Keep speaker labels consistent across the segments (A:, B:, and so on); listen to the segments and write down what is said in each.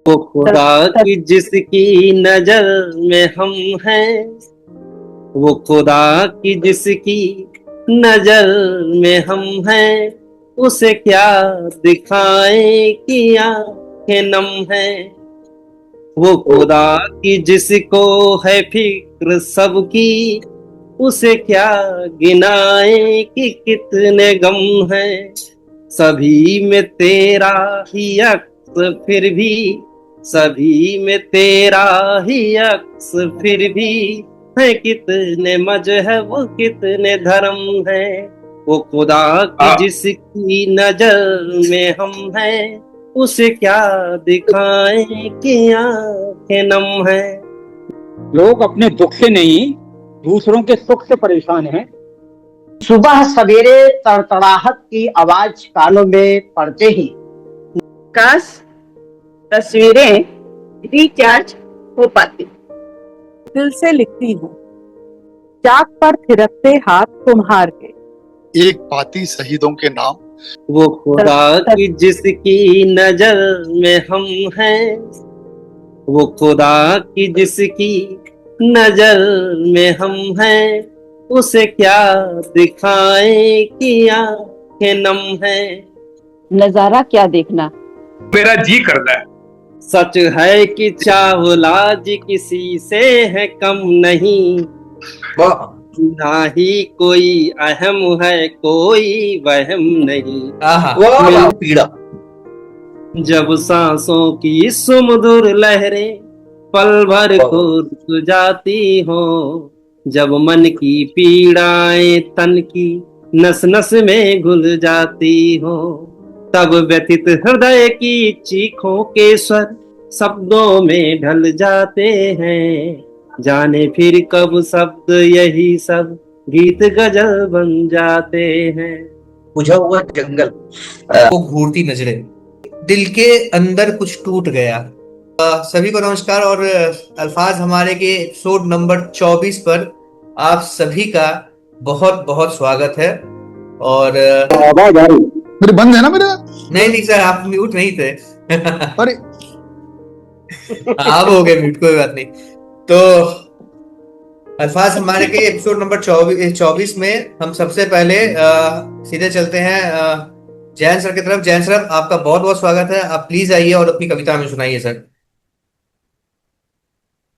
A: वो खुदा की जिसकी नजर में हम हैं, वो खुदा की जिसकी नजर में हम हैं, उसे क्या दिखाएं कि आंखें नम हैं। वो खुदा की जिसको है फिक्र सबकी, उसे क्या गिनाएं कि कितने गम हैं। सभी में तेरा ही अक्स फिर भी, सभी में तेरा ही अक्स फिर भी, है कितने मजहब कितने धर्म है। वो खुदा की जिसकी नजर में हम हैं, उसे क्या दिखाएं कि आंखें नम है।
B: लोग अपने दुख से नहीं दूसरों के सुख से परेशान हैं।
C: सुबह सवेरे तड़तड़ाहट की आवाज कानों में पड़ते ही
D: काश तस्वीरें रिचार्ज हो पाती।
E: दिल से लिखती हूँ चाक पर थिरकते हाथ तुम्हार के,
F: एक पाती शहीदों के नाम।
A: वो खुदा की जिसकी नजर में हम हैं, वो खुदा की जिसकी नजर में हम हैं, उसे क्या दिखाएं कि आंखें नम है।
G: नजारा क्या देखना
H: मेरा जी करता है।
A: सच है कि चावला जी किसी से है कम नहीं, ना ही कोई अहम है कोई वहम नहीं।
C: पीड़ा
A: जब सांसों की सुमधुर लहरें पल भर को रुक जाती हो, जब मन की पीड़ाएं तन की नस नस में घुल जाती हो, तब व्यथित हृदय की चीखों के स्वर शब्दों में ढल जाते हैं। जाने फिर कब शब्द यही सब गीत गजल बन जाते हैं।
I: बुझा हुआ जंगल, वो घूरती नजरें, दिल के अंदर कुछ टूट गया। सभी को नमस्कार और अल्फाज हमारे के एपिसोड नंबर 24 पर आप सभी का बहुत बहुत स्वागत है। और
B: आवाज आ रही
F: मेरे बंद है ना मेरा?
I: नहीं सर, आप म्यूट नहीं थे।
F: अरे
I: आप हो गए म्यूट, कोई बात नहीं। तो अल्फाज हमारे के एपिसोड नंबर 24 में हम सबसे पहले सीधे चलते हैं जैन सर की तरफ। जैन सर, आपका बहुत बहुत स्वागत है। आप प्लीज आइए और अपनी कविता हमें सुनाइए सर।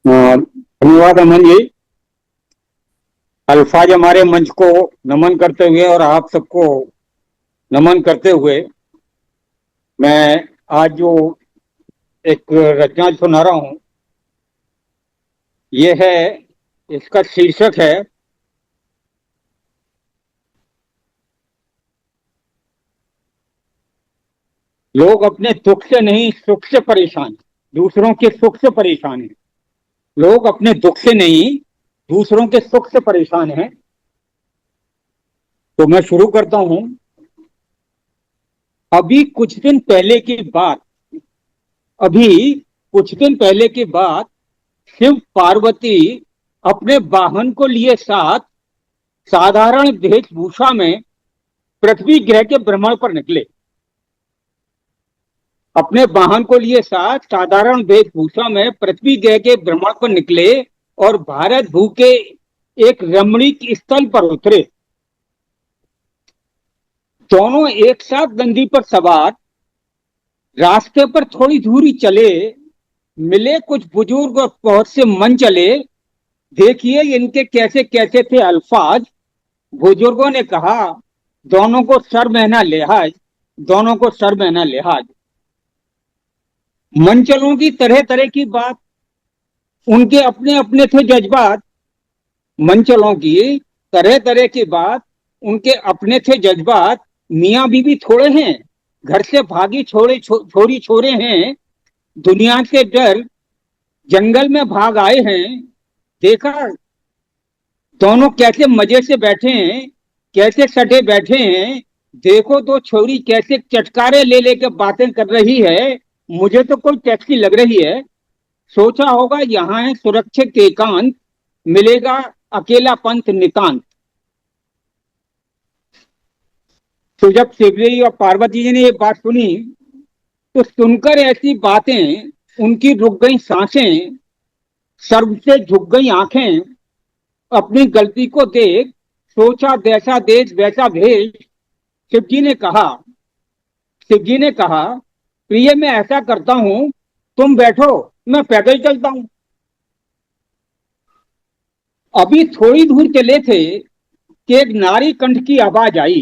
B: धन्यवाद अमन जी। अल्फाज हमारे मंच को नमन करते हुए और आप सबको नमन करते हुए मैं आज जो एक रचना सुना रहा हूं, ये है, इसका शीर्षक है लोग अपने दुख से नहीं सुख से परेशान, दूसरों के सुख से परेशान हैं। लोग अपने दुख से नहीं दूसरों के सुख से परेशान हैं। तो मैं शुरू करता हूं। अभी कुछ दिन पहले की बात शिव पार्वती अपने वाहन को लिए साथ साधारण वेशभूषा में पृथ्वी ग्रह के भ्रमण पर निकले। अपने वाहन को लिए साथ साधारण वेशभूषा में पृथ्वी ग्रह के भ्रमण पर निकले और भारत भू के एक रमणीक स्थल पर उतरे। दोनों एक साथ नंदी पर सवार रास्ते पर थोड़ी दूरी चले, मिले कुछ बुजुर्ग और बहुत से मन चले। देखिए इनके कैसे कैसे थे अल्फाज। बुजुर्गों ने कहा, दोनों को शर्म है ना लिहाज, दोनों को शर्म है ना लिहाज। मनचलों की तरह तरह की बात, उनके अपने अपने थे जज्बात। मनचलों की तरह तरह की बात, उनके अपने थे जज्बात। मियाँ बीवी थोड़े हैं, घर से भागी छोरी छोरे हैं। दुनिया से डर जंगल में भाग आए हैं। देखा दोनों कैसे मजे से बैठे हैं, कैसे सटे बैठे हैं। देखो तो छोरी कैसे चटकारे ले लेकर बातें कर रही है। मुझे तो कोई टैक्सी लग रही है। सोचा होगा यहाँ है सुरक्षित एकांत, मिलेगा अकेला पंथ नितांत। तो जब शिवजी और पार्वती जी ने ये बात सुनी, तो सुनकर ऐसी बातें उनकी रुक गई सांसें, सर्व से झुक गई आंखें, अपनी गलती को देख सोचा जैसा देश वैसा भेष। शिव जी ने कहा, प्रिय मैं ऐसा करता हूं, तुम बैठो, मैं पैदल चलता हूं। अभी थोड़ी दूर चले थे कि एक नारी कंठ की आवाज आई।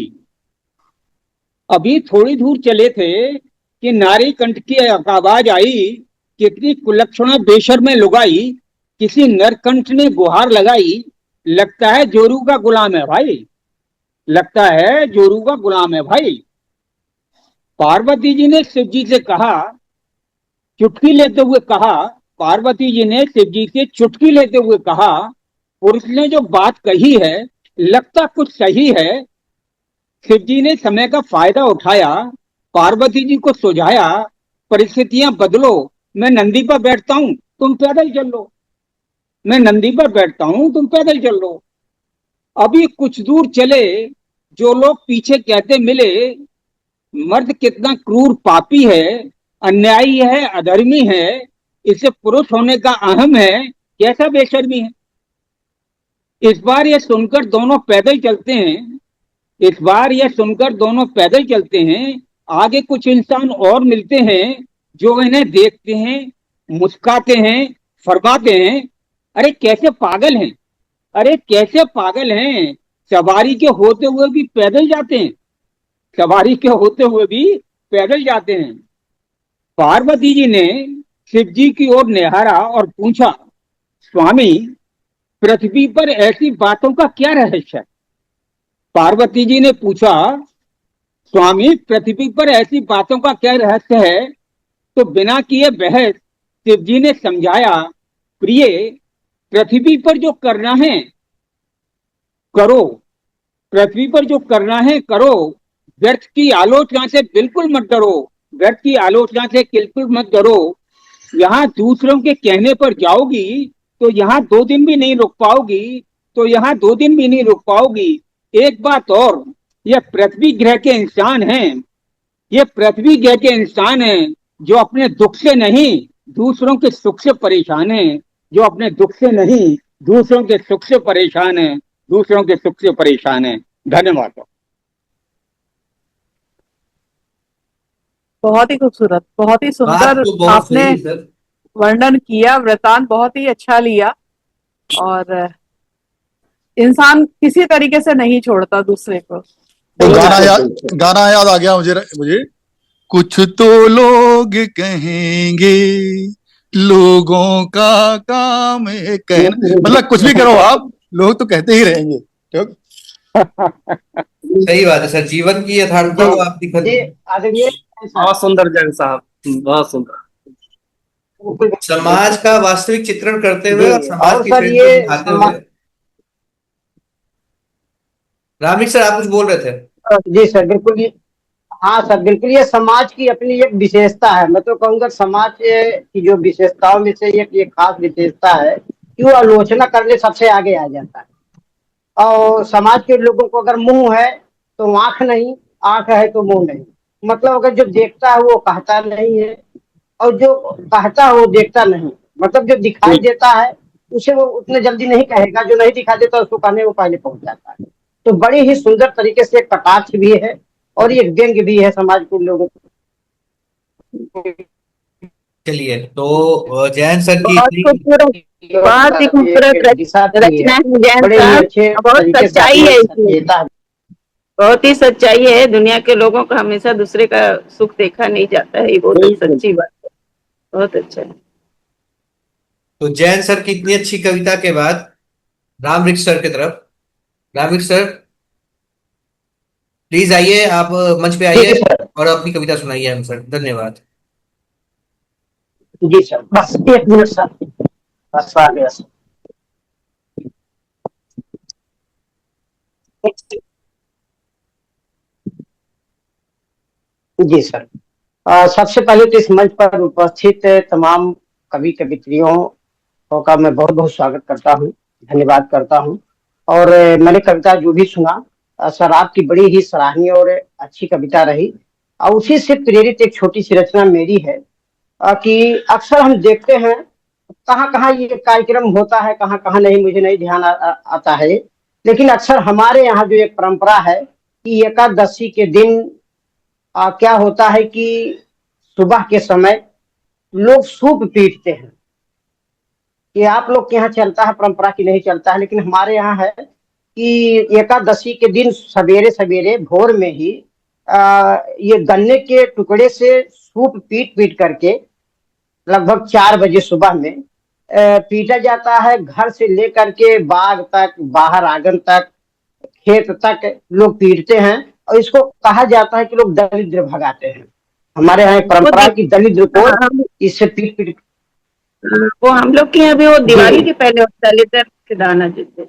B: अभी थोड़ी दूर चले थे कि नारी कंठ की आवाज आई। कितनी कुलक्षणा बेशर्म लुगाई, किसी नरकंठ ने गुहार लगाई। लगता है जोरू का गुलाम है भाई, लगता है जोरू का गुलाम है भाई। पार्वती जी ने शिव जी से कहा, चुटकी लेते हुए कहा, पार्वती जी ने शिव जी से चुटकी लेते हुए कहा, पुरुष ने जो बात कही है लगता कुछ सही है। शिव जी ने समय का फायदा उठाया, पार्वती जी को सुझाया, परिस्थितियां बदलो, मैं नंदी पर बैठता हूं, तुम पैदल चल लो। मैं नंदी पर बैठता हूं, तुम पैदल चल लो। अभी कुछ दूर चले, जो लोग पीछे कहते मिले, मर्द कितना क्रूर पापी है, अन्यायी है, अधर्मी है, इसे पुरुष होने का अहम है, कैसा बेशर्मी है। इस बार यह सुनकर दोनों पैदल चलते हैं, इस बार यह सुनकर दोनों पैदल चलते हैं। आगे कुछ इंसान और मिलते हैं जो इन्हें देखते हैं, मुस्काते हैं, फरमाते हैं, अरे कैसे पागल हैं, अरे कैसे पागल हैं, सवारी के होते हुए भी पैदल जाते हैं, सवारी के होते हुए भी पैदल जाते हैं। पार्वती जी ने शिव जी की ओर निहारा और पूछा, स्वामी पृथ्वी पर ऐसी बातों का क्या रहस्य है। पार्वती जी ने पूछा, स्वामी पृथ्वी पर ऐसी बातों का क्या रहस्य है। तो बिना किए बहस शिव जी ने समझाया, प्रिय पृथ्वी पर जो करना है करो, पृथ्वी पर जो करना है करो, व्यर्थ की आलोचना से बिल्कुल मत डरो, व्यर्थ की आलोचना से बिल्कुल मत डरो। यहाँ दूसरों के कहने पर जाओगी तो यहाँ 2 दिन भी नहीं रुक पाओगी, तो यहाँ 2 दिन भी नहीं रुक पाओगी। एक बात और, ये पृथ्वी ग्रह के इंसान हैं, ये पृथ्वी ग्रह के इंसान हैं जो अपने दुख से नहीं दूसरों के सुख से परेशान हैं, जो अपने दुख से नहीं दूसरों के सुख से परेशान हैं, दूसरों के सुख से परेशान हैं। धन्यवाद।
E: बहुत ही खूबसूरत, बहुत ही
I: बात
E: सुंदर
I: तो बहुत
E: आपने
I: सही है सर।
E: वर्णन किया, वृतांत बहुत ही अच्छा लिया। और इंसान किसी तरीके से नहीं छोड़ता दूसरे को।
F: वो गाना याद आ गया मुझे कुछ तो लोग कहेंगे, लोगों का काम है कहना, मतलब कुछ भी करो आप, लोग तो कहते ही रहेंगे। ठीक?
I: सही बात है सर, जीवन की यथार्थता को आप दिखा,
A: बहुत सुंदर जैन साहब, बहुत सुंदर।
I: समाज का वास्तविक चित्रण करते हुए और समाज
C: और
I: की
C: सर
I: ट्रेंड
C: ये
I: को दिखाते हुए। रामिक सर आप कुछ बोल रहे थे।
C: जी सर बिल्कुल, ये हाँ सर बिल्कुल, ये समाज की अपनी एक विशेषता है। मैं तो कहूँगा समाज की जो विशेषताओं में से एक ये खास विशेषता है कि वो आलोचना करने सबसे आगे आ जाता है। और समाज के लोगों को अगर मुंह है तो आंख नहीं, आंख है तो मुंह नहीं। मतलब अगर जो देखता है वो कहता नहीं है, और जो कहता है वो देखता नहीं। मतलब जो दिखाई देता है उसे वो उतने जल्दी नहीं कहेगा, जो नहीं दिखाई देता उसको कहने वो पहले पहुंच जाता है। तो बड़ी ही सुंदर तरीके से एक कटाक्ष भी है और ये व्यंग्य भी है समाज के लोगों को।
I: चलिए, तो जैन सर की
D: बहुत ही खूबसूरत रचना है जैन साहब, बहुत सच्चाई है इसमें, बहुत ही सच्चाई है। दुनिया के लोगों का हमेशा दूसरे का सुख देखा नहीं जाता है, ये बहुत सच्ची बात है, बहुत अच्छा है।
I: तो जैन सर की इतनी अच्छी कविता के बाद रामवृक्ष सर की तरफ। रामवृक्ष सर प्लीज आइए, आप मंच पे आइए और अपनी कविता सुनाइए हम सर। धन्यवाद।
C: जी सर, बस 1 मिनट सर, बस आ गया सर। जी सर, सबसे पहले तो इस मंच पर उपस्थित तमाम कवि कवित्रियों का मैं बहुत बहुत स्वागत करता हूँ, धन्यवाद करता हूँ। और मैंने कविता जो भी सुना सर, आपकी बड़ी ही सराहनीय और अच्छी कविता रही। और उसी से प्रेरित एक छोटी सी रचना मेरी है कि अक्सर हम देखते हैं कहाँ कहाँ ये कार्यक्रम होता है, कहाँ कहाँ नहीं, मुझे नहीं ध्यान आता है, लेकिन अक्सर हमारे यहाँ जो एक परंपरा है कि एकादशी के दिन क्या होता है कि सुबह के समय लोग सूप पीटते हैं। कि आप लोग के यहाँ चलता है परंपरा की नहीं चलता है, लेकिन हमारे यहाँ है कि एकादशी के दिन सवेरे सवेरे भोर में ही ये गन्ने के टुकड़े से सूप पीट पीट करके लगभग 4 बजे सुबह में पीटा जाता है। घर से लेकर के बाग तक, बाहर आंगन तक, खेत तक लोग पीटते हैं और इसको कहा जाता है कि लोग दरिद्र भगाते हैं। हमारे यहाँ परंपरा की दरिद्र को इससे पीट पीट।
D: वो हम लोग के यहाँ भी वो दिवाली के पहले होता है, दलितर के दाना जिससे।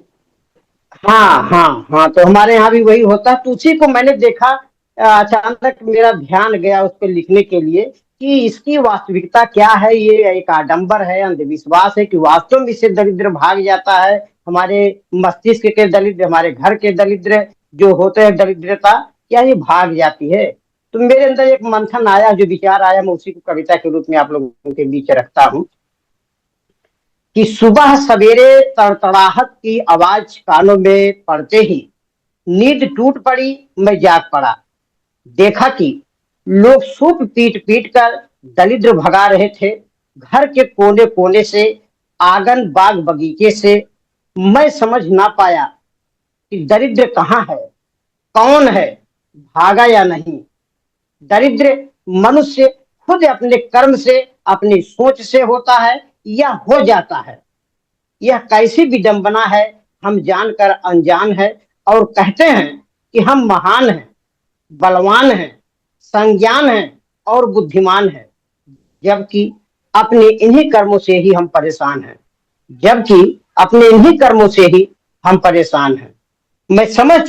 C: हाँ हाँ हाँ, तो हमारे यहाँ भी वही होता है। तो उसी को मैंने देखा, अचानक मेरा ध्यान गया उस पर लिखने के लिए कि इसकी वास्तविकता क्या है। ये एक आडंबर है, अंधविश्वास है कि वास्तव में इससे दरिद्र भाग जाता है। हमारे मस्तिष्क के दरिद्र, हमारे घर के दरिद्र जो होते हैं दरिद्रता, क्या ये भाग जाती है? तो मेरे अंदर एक मंथन आया, जो विचार आया, मैं उसी को कविता के रूप में आप लोगों के बीच रखता हूँ कि सुबह सवेरे तड़तड़ाहट की आवाज कानों में पड़ते ही नींद टूट पड़ी, मैं जाग पड़ा। देखा कि लोग सूप पीट पीट कर दरिद्र भगा रहे थे, घर के कोने कोने से, आंगन बाग बगीचे से। मैं समझ ना पाया कि दरिद्र कहाँ है, कौन है, भागा या नहीं। दरिद्र मनुष्य खुद अपने कर्म से, अपनी सोच से होता है या हो जाता है। यह कैसी विडंबना है, हम जानकर अनजान है और कहते हैं कि हम महान हैं, बलवान हैं, संज्ञान हैं और बुद्धिमान हैं, जबकि अपने इन्हीं कर्मों से ही हम परेशान हैं। जबकि अपने इन्हीं कर्मों से ही हम परेशान हैं। मैं समझ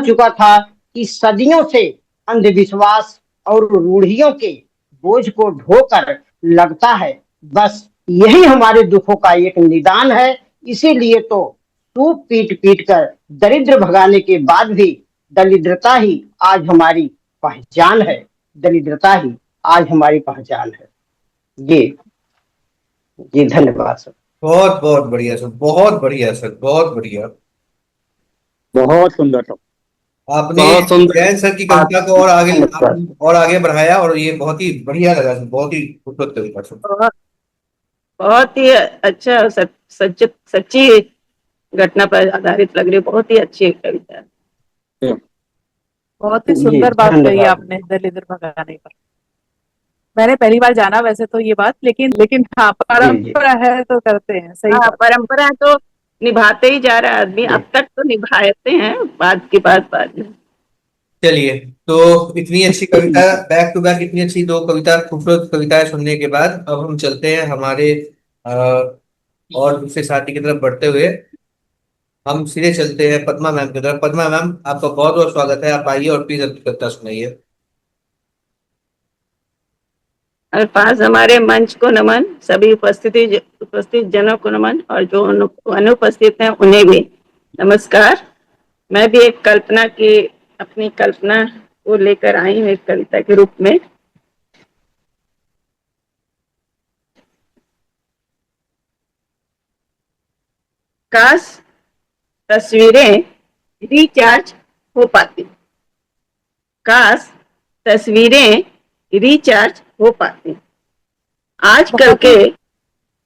C: चुका था कि सदियों से अंधविश्वास और रूढ़ियों के बोझ को ढोकर लगता है बस यही हमारे दुखों का एक निदान है। इसीलिए तो सूप पीट पीट कर दरिद्र भगाने के बाद भी दरिद्रता ही आज हमारी पहचान है। दरिद्रता ही आज हमारी पहचान है। जी धन्यवाद सर।
I: बहुत बहुत बढ़िया सर, बहुत बढ़िया सर, बहुत बढ़िया।
B: बहुत सुंदर सर।
I: आपने
A: बहुत सुंदर।
I: जैन सर की कविता को और आगे बढ़ाया और ये बहुत ही बढ़िया लगा सर, बहुत ही खूबसूरत कविता सर।
D: बहुत ही अच्छा, सच्ची घटना पर आधारित लग रही है, बहुत ही अच्छी कविता है।
E: बहुत ही सुंदर बात कही आपने दलिद्र भगाने पर। मैंने पहली बार जाना वैसे तो ये बात, लेकिन हाँ, परंपरा है तो करते हैं। सही
D: हाँ, परंपरा तो निभाते ही जा रहा है आदमी, अब तक तो निभाते हैं, बाद की बात बाद में।
I: चलिए, तो इतनी अच्छी कविता बैक टू बैक, इतनी अच्छी दो कविता, खूबसूरत कविताएं सुनने के बाद अब हम चलते हैं हमारे और दूसरे साथी की तरफ बढ़ते हुए हम सीधे चलते हैं पद्मा मैम की तरफ। पद्मा मैम, आपका बहुत बहुत स्वागत है, आप आइए और प्लीज अपनी कविता सुनाइए।
D: अल्फाज हमारे मंच को नमन, सभी उपस्थित जनों को नमन, और जो अनुपस्थित हैं उन्हें भी नमस्कार। मैं भी एक कल्पना की, अपनी कल्पना को लेकर आई हूँ एक कविता के रूप में। काश तस्वीरें रिचार्ज हो पाती, काश तस्वीरें रिचार्ज हो पाती। आजकल के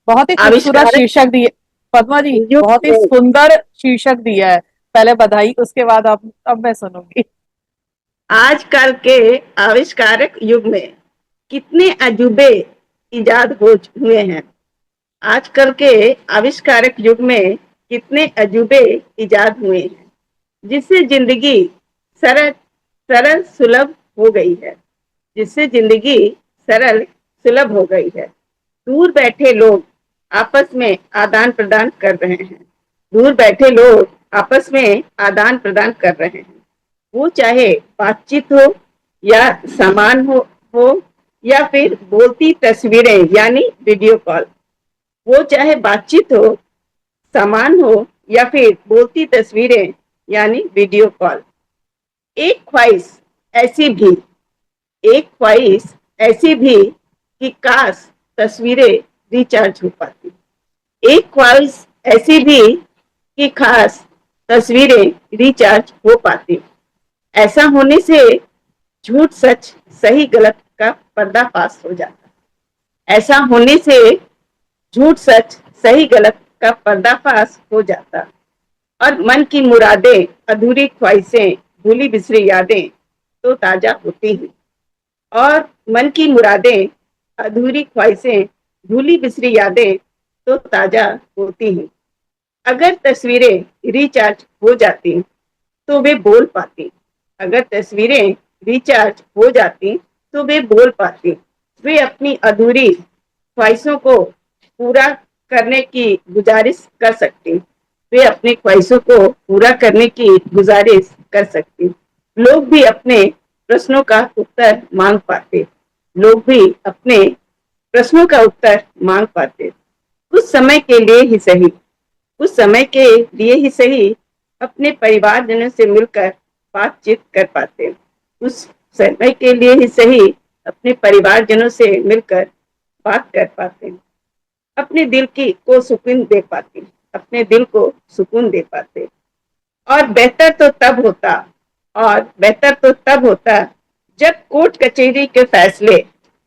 E: बहुत ही खूबसूरत शीर्षक दिए पद्मा जी, बहुत ही सुंदर शीर्षक दिया है। पहले बधाई, उसके बाद अब मैं सुनूंगी।
D: आजकल के आविष्कारक युग में कितने अजूबे इजाद हुए हैं। आजकल के आविष्कारक युग में कितने अजूबे इजाद हुए हैं, जिससे जिंदगी सरल सुलभ हो गई है, जिससे जिंदगी सरल सुलभ हो गई है। दूर बैठे लोग आपस में आदान प्रदान कर रहे हैं, दूर बैठे लोग आपस में आदान प्रदान कर रहे हैं। वो चाहे बातचीत हो या सामान हो या फिर बोलती तस्वीरें यानी वीडियो कॉल। वो चाहे बातचीत हो, सामान हो या फिर बोलती तस्वीरें यानी वीडियो कॉल। एक ख्वाहिश ऐसी भी ऐसी भी कि काश तस्वीरें रिचार्ज हो पाती। एक ख्वाहिश ऐसी भी कि खास तस्वीरें रिचार्ज हो पाती। ऐसा होने से झूठ सच सही गलत का पर्दाफाश हो जाता। ऐसा होने से झूठ सच सही गलत का पर्दाफाश हो जाता और मन की मुरादें, अधूरी ख्वाहिशें, भूली बिसरी यादें तो ताजा होती हैं। और मन की मुरादें, अधूरी ख्वाहिशें, भूली बिसरी यादें तो ताजा होती हैं। अगर तस्वीरें रिचार्ज हो जाती तो वे बोल पाती। अगर तस्वीरें रिचार्ज हो जाती तो वे बोल पाती। वे अपनी अधूरी ख्वाहिशों को पूरा करने की गुजारिश कर सकती। वे अपनी ख्वाहिशों को पूरा करने की गुजारिश कर सकती। लोग भी अपने प्रश्नों का उत्तर मांग पाते। लोग भी अपने प्रश्नों का उत्तर मांग पाते। कुछ समय के लिए ही सही, कुछ समय के लिए ही सही अपने परिवारजनों से मिलकर बातचीत कर पाते। कुछ समय के लिए ही सही अपने परिवारजनों से मिलकर बात कर पाते। अपने दिल को सुकून दे पाते। अपने दिल को सुकून दे पाते। और बेहतर तो तब होता, और बेहतर तो तब होता जब कोर्ट कचहरी के फैसले,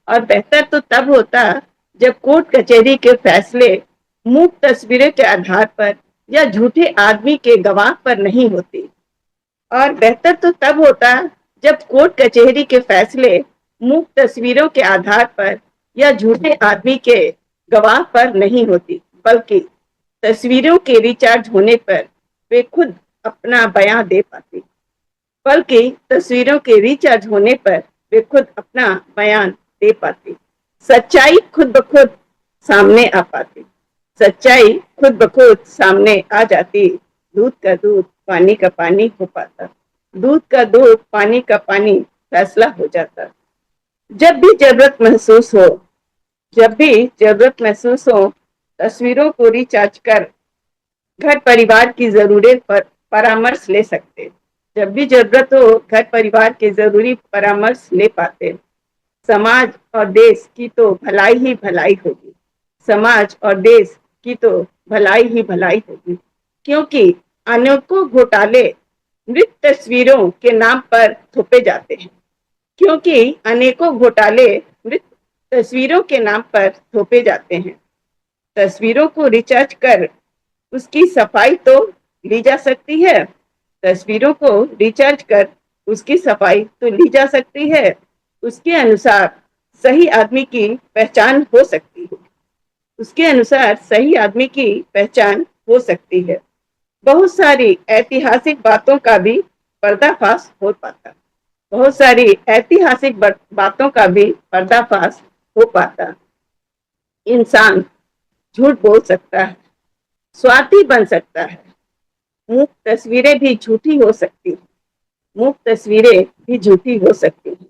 D: और बेहतर तो तब होता जब कोर्ट कचहरी के फैसले मूक तस्वीरों के आधार पर या झूठे आदमी के गवाह पर नहीं होती। और बेहतर तो तब होता जब कोर्ट कचहरी के फैसले मूक तस्वीरों के आधार पर या झूठे आदमी के गवाह पर नहीं होती, बल्कि तस्वीरों के रिचार्ज होने पर वे खुद अपना बयां दे पाती। बल्कि तस्वीरों के रिचार्ज होने पर वे खुद अपना बयान दे पाती। सच्चाई खुद ब खुद सामने आ पाती। सच्चाई खुद ब खुद सामने आ जाती। दूध का दूध, पानी का पानी हो पाता। दूध का दूध, पानी का पानी फैसला हो जाता। जब भी जरूरत महसूस हो, जब भी जरूरत महसूस हो, तस्वीरों को रिचार्ज कर घर परिवार की जरूरत पर परामर्श ले सकते। जब भी जरूरत हो, घर परिवार के जरूरी परामर्श ले पाते। समाज और देश की तो भलाई ही भलाई होगी। समाज और देश की तो भलाई ही भलाई होगी, क्योंकि अनेकों घोटाले मृत तस्वीरों के नाम पर थोपे जाते हैं। क्योंकि अनेकों घोटाले मृत तस्वीरों के नाम पर थोपे जाते हैं। तस्वीरों को रिचार्ज कर उसकी सफाई तो ली जा सकती है। तस्वीरों को रिचार्ज कर उसकी सफाई तो ली जा सकती है। उसके अनुसार सही आदमी की पहचान हो सकती है। उसके अनुसार सही आदमी की पहचान हो सकती है। बहुत सारी ऐतिहासिक बातों का भी पर्दाफाश हो पाता। बहुत सारी ऐतिहासिक बातों का भी पर्दाफाश हो पाता। इंसान झूठ बोल सकता है, स्वार्थी बन सकता है। मूक तस्वीरें भी झूठी हो सकती हैं। मूक तस्वीरें भी झूठी हो सकती हैं।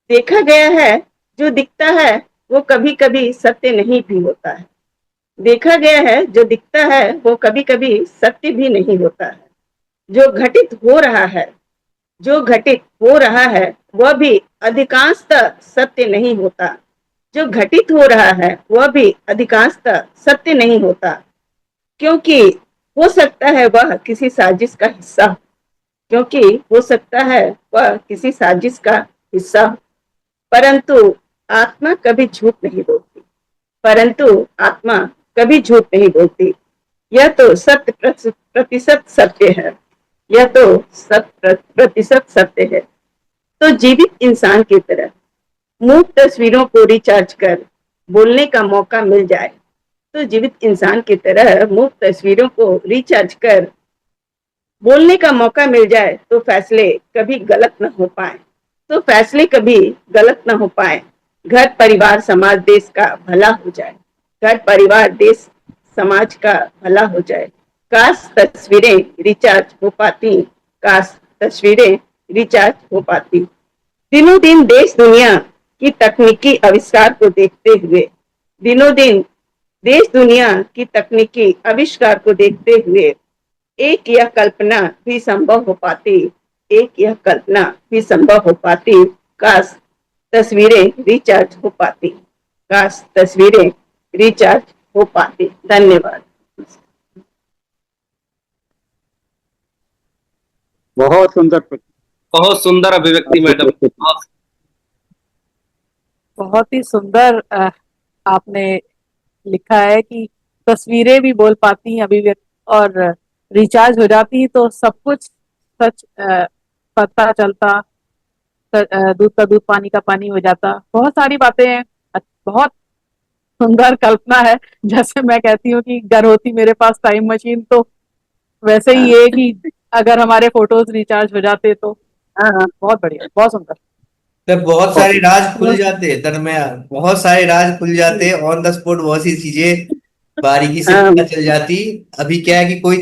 D: देखा गया है जो दिखता है वो कभी कभी सत्य नहीं भी होता है। देखा गया है जो दिखता है वो कभी कभी सत्य भी नहीं होता है। जो घटित हो रहा है, जो घटित हो रहा है वह भी अधिकांशतः सत्य नहीं होता। जो घटित हो रहा है वह भी अधिकांशतः सत्य नहीं होता, क्योंकि हो सकता है वह किसी साजिश का हिस्सा हो। क्योंकि हो सकता है वह किसी साजिश का हिस्सा हो। परंतु आत्मा कभी झूठ नहीं बोलती। परंतु आत्मा कभी झूठ नहीं बोलती। यह तो 100% सत्य है। यह तो 100% सत्य है। तो जीवित इंसान की तरह मूक तस्वीरों को रिचार्ज कर बोलने का मौका मिल जाए, तो जीवित इंसान की तरह मूक तस्वीरों को रिचार्ज कर बोलने का मौका मिल जाए तो फैसले कभी गलत न हो पाए। तो फैसले कभी गलत न हो पाए। घर परिवार समाज देश का भला हो जाए। घर परिवार देश समाज का भला हो जाए। काश तस्वीरें रिचार्ज हो पाती। काश तस्वीरें रिचार्ज हो पाती। दिनों दिन देश दुनिया की तकनीकी आविष्कार को देखते हुए, दिनों दिन देश दुनिया की तकनीकी आविष्कार को देखते हुए एक यह कल्पना भी संभव हो पाती। एक यह कल्पना भी संभव हो पाती। काश तस्वीरें रिचार्ज हो पाती, काश तस्वीरें रिचार्ज हो पाती। धन्यवाद।
B: बहुत सुंदर
A: बहुत सुंदर अभिव्यक्ति मैडम।
E: बहुत ही सुंदर आपने लिखा है कि तस्वीरें भी बोल पाती हैं अभिव्यक्ति और रिचार्ज हो जाती, तो सब कुछ सच पता चलता, दूध का दूध पानी का पानी हो जाता। बहुत सारी बातें हैं, बहुत सुंदर कल्पना है। जैसे मैं कहती हूँ कि अगर होती मेरे पास टाइम मशीन तो वैसे ही ये कि अगर हमारे फोटोज रिचार्ज हो जाते तो। बहुत बढ़िया, बहुत सुंदर।
I: तब बहुत सारे राज खुल जाते दरमियान, बहुत सारे राज खुल जाते ऑन द स्पॉट, बहुत सी चीजें बारीकी से पता चल जाती। अभी क्या है कि कोई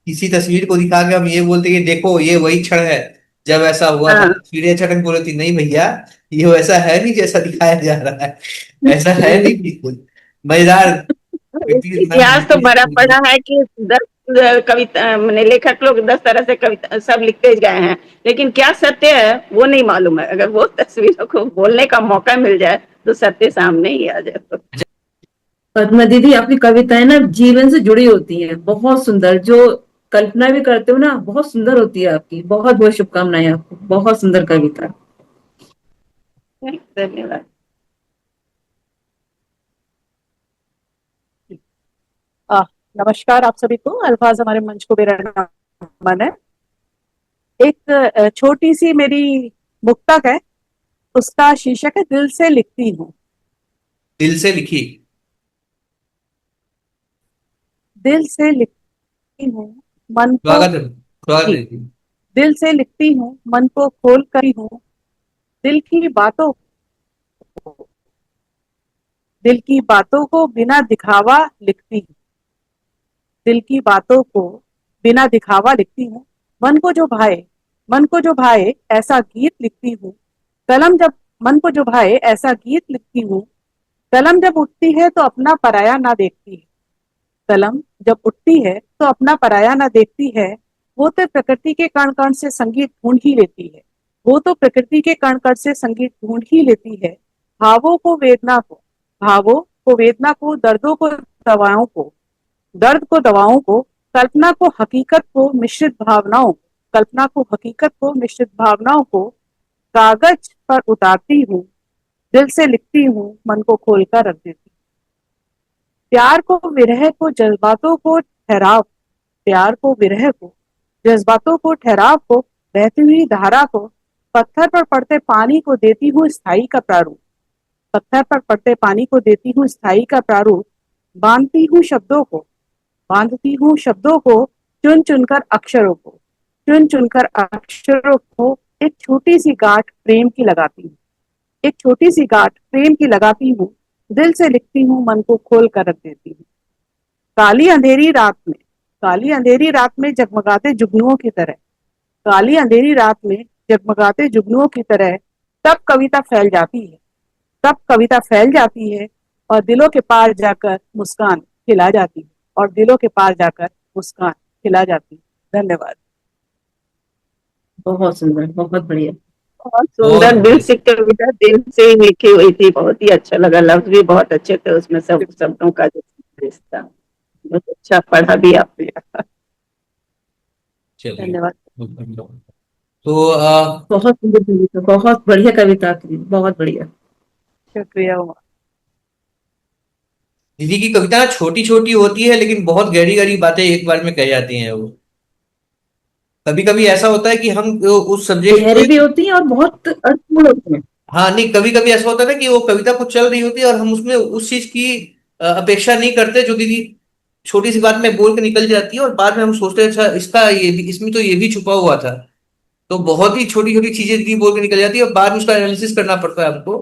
I: किसी तस्वीर को दिखा के हम ये बोलते कि देखो ये वही क्षण है जब ऐसा हुआ था, तस्वीरें छटक बोली थी नहीं भैया ये वैसा है नहीं जैसा दिखाया जा रहा है, ऐसा है नहीं बिल्कुल। मजेदार
D: इतिहास तो भरा पड़ा है कि 10 कविता मैंने लेखक लोग 10 तरह से कविता सब लिखते गए हैं, लेकिन क्या सत्य है वो नहीं मालूम है। अगर वो तस्वीरों को बोलने का मौका मिल जाए तो सत्य सामने ही आ जाए।
G: पद्मा दीदी, आपकी कविताएं ना जीवन से जुड़ी होती हैं, बहुत सुंदर। जो कल्पना भी करते हो ना, बहुत सुंदर होती है आपकी। बहुत बहुत शुभकामनाएं आपको, बहुत सुंदर कविता।
D: धन्यवाद।
E: नमस्कार आप सभी को। अल्फाज हमारे मंच को मेरा नमन है। एक छोटी सी मेरी मुक्तक है, उसका शीर्षक है दिल से लिखती हूँ।
I: दिल से लिखी।
E: दिल से लिखती हूँ मन को,
I: स्वागत है, स्वागत है।
E: दिल से लिखती हूँ मन को खोल कर हूँ, दिल की बातों को, दिल की बातों को बिना दिखावा लिखती हूँ, दिल की बातों को बिना दिखावा लिखती हूँ। मन को जो भाए, मन को जो भाए ऐसा गीत लिखती हूँ। कलम जब मन को जो भाए ऐसा गीत लिखती हूँ। कलम जब उठती है तो अपना पराया ना देखती है, कलम जब उठती है तो अपना पराया ना देखती है। वो तो प्रकृति के कण कण से संगीत ढूंढ ही लेती है, वो तो प्रकृति के कण कण से संगीत ढूंढ ही लेती है। भावों को वेदना को, भावों को वेदना को, दर्दों को दवाओं को, दर्द को दवाओं को, कल्पना को हकीकत को, मिश्रित भावनाओं, कल्पना को हकीकत को, मिश्रित भावनाओं को कागज पर उतारती हूँ। दिल से लिखती हूँ मन को खोलकर रख देती हूँ। प्यार को विरह को जज्बातों को ठहराव, प्यार को विरह को जज्बातों को ठहराव को, बहती हुई धारा को, पत्थर पर पड़ते पानी को देती हूँ स्थाई का प्रारूप, पत्थर पर पड़ते पानी को देती हूँ स्थाई का प्रारूप। बांधती हूँ शब्दों को, बांधती हूँ शब्दों को, चुन चुनकर अक्षरों को, चुन चुनकर अक्षरों को एक छोटी सी गांठ प्रेम की लगाती हूँ, एक छोटी सी गांठ प्रेम की लगाती हूँ। दिल से लिखती हूँ मन को खोल कर रख देती हूँ। काली अंधेरी रात में, काली अंधेरी रात में जगमगाते जुगनुओं की तरह, काली अंधेरी रात में जगमगाते जुगनुओं की तरह तब कविता फैल जाती है, तब कविता फैल जाती है और दिलों के पार जाकर मुस्कान खिला जाती है, और दिलों के पार जाकर मुस्कान खिला जाती है। धन्यवाद।
G: बहुत सुंदर, बहुत बढ़िया।
D: बहुत सुंदर दिल से कविता, दिल से ही लिखी हुई थी। बहुत ही अच्छा लगा, लफ्ज भी बहुत अच्छे थे उसमें, सब शब्दों का जो रिश्ता बहुत अच्छा पढ़ा भी आपने।
E: धन्यवाद।
I: तो
G: बहुत सुंदर कविता, बहुत बढ़िया कविता थी, बहुत बढ़िया।
E: शुक्रिया।
I: दीदी की कविता छोटी छोटी होती है लेकिन बहुत गहरी गहरी बातें एक बार में कह जाती हैं। वो कभी कभी ऐसा होता है कि हम उस सब्जेक्ट
G: गहरी भी होती है और बहुत अर्थपूर्ण होती है।
I: हाँ नहीं, कभी कभी ऐसा होता है ना कि वो कविता कुछ चल रही होती है और हम उसमें उस चीज की अपेक्षा नहीं करते जो दीदी छोटी सी बात में बोल के निकल जाती है, और बाद में हम सोचते हैं अच्छा इसका ये भी, इसमें तो ये भी छुपा हुआ था। तो बहुत ही छोटी छोटी चीजें दीदी बोल के निकल जाती है और बाद में उसका एनालिसिस करना पड़ता है हमको।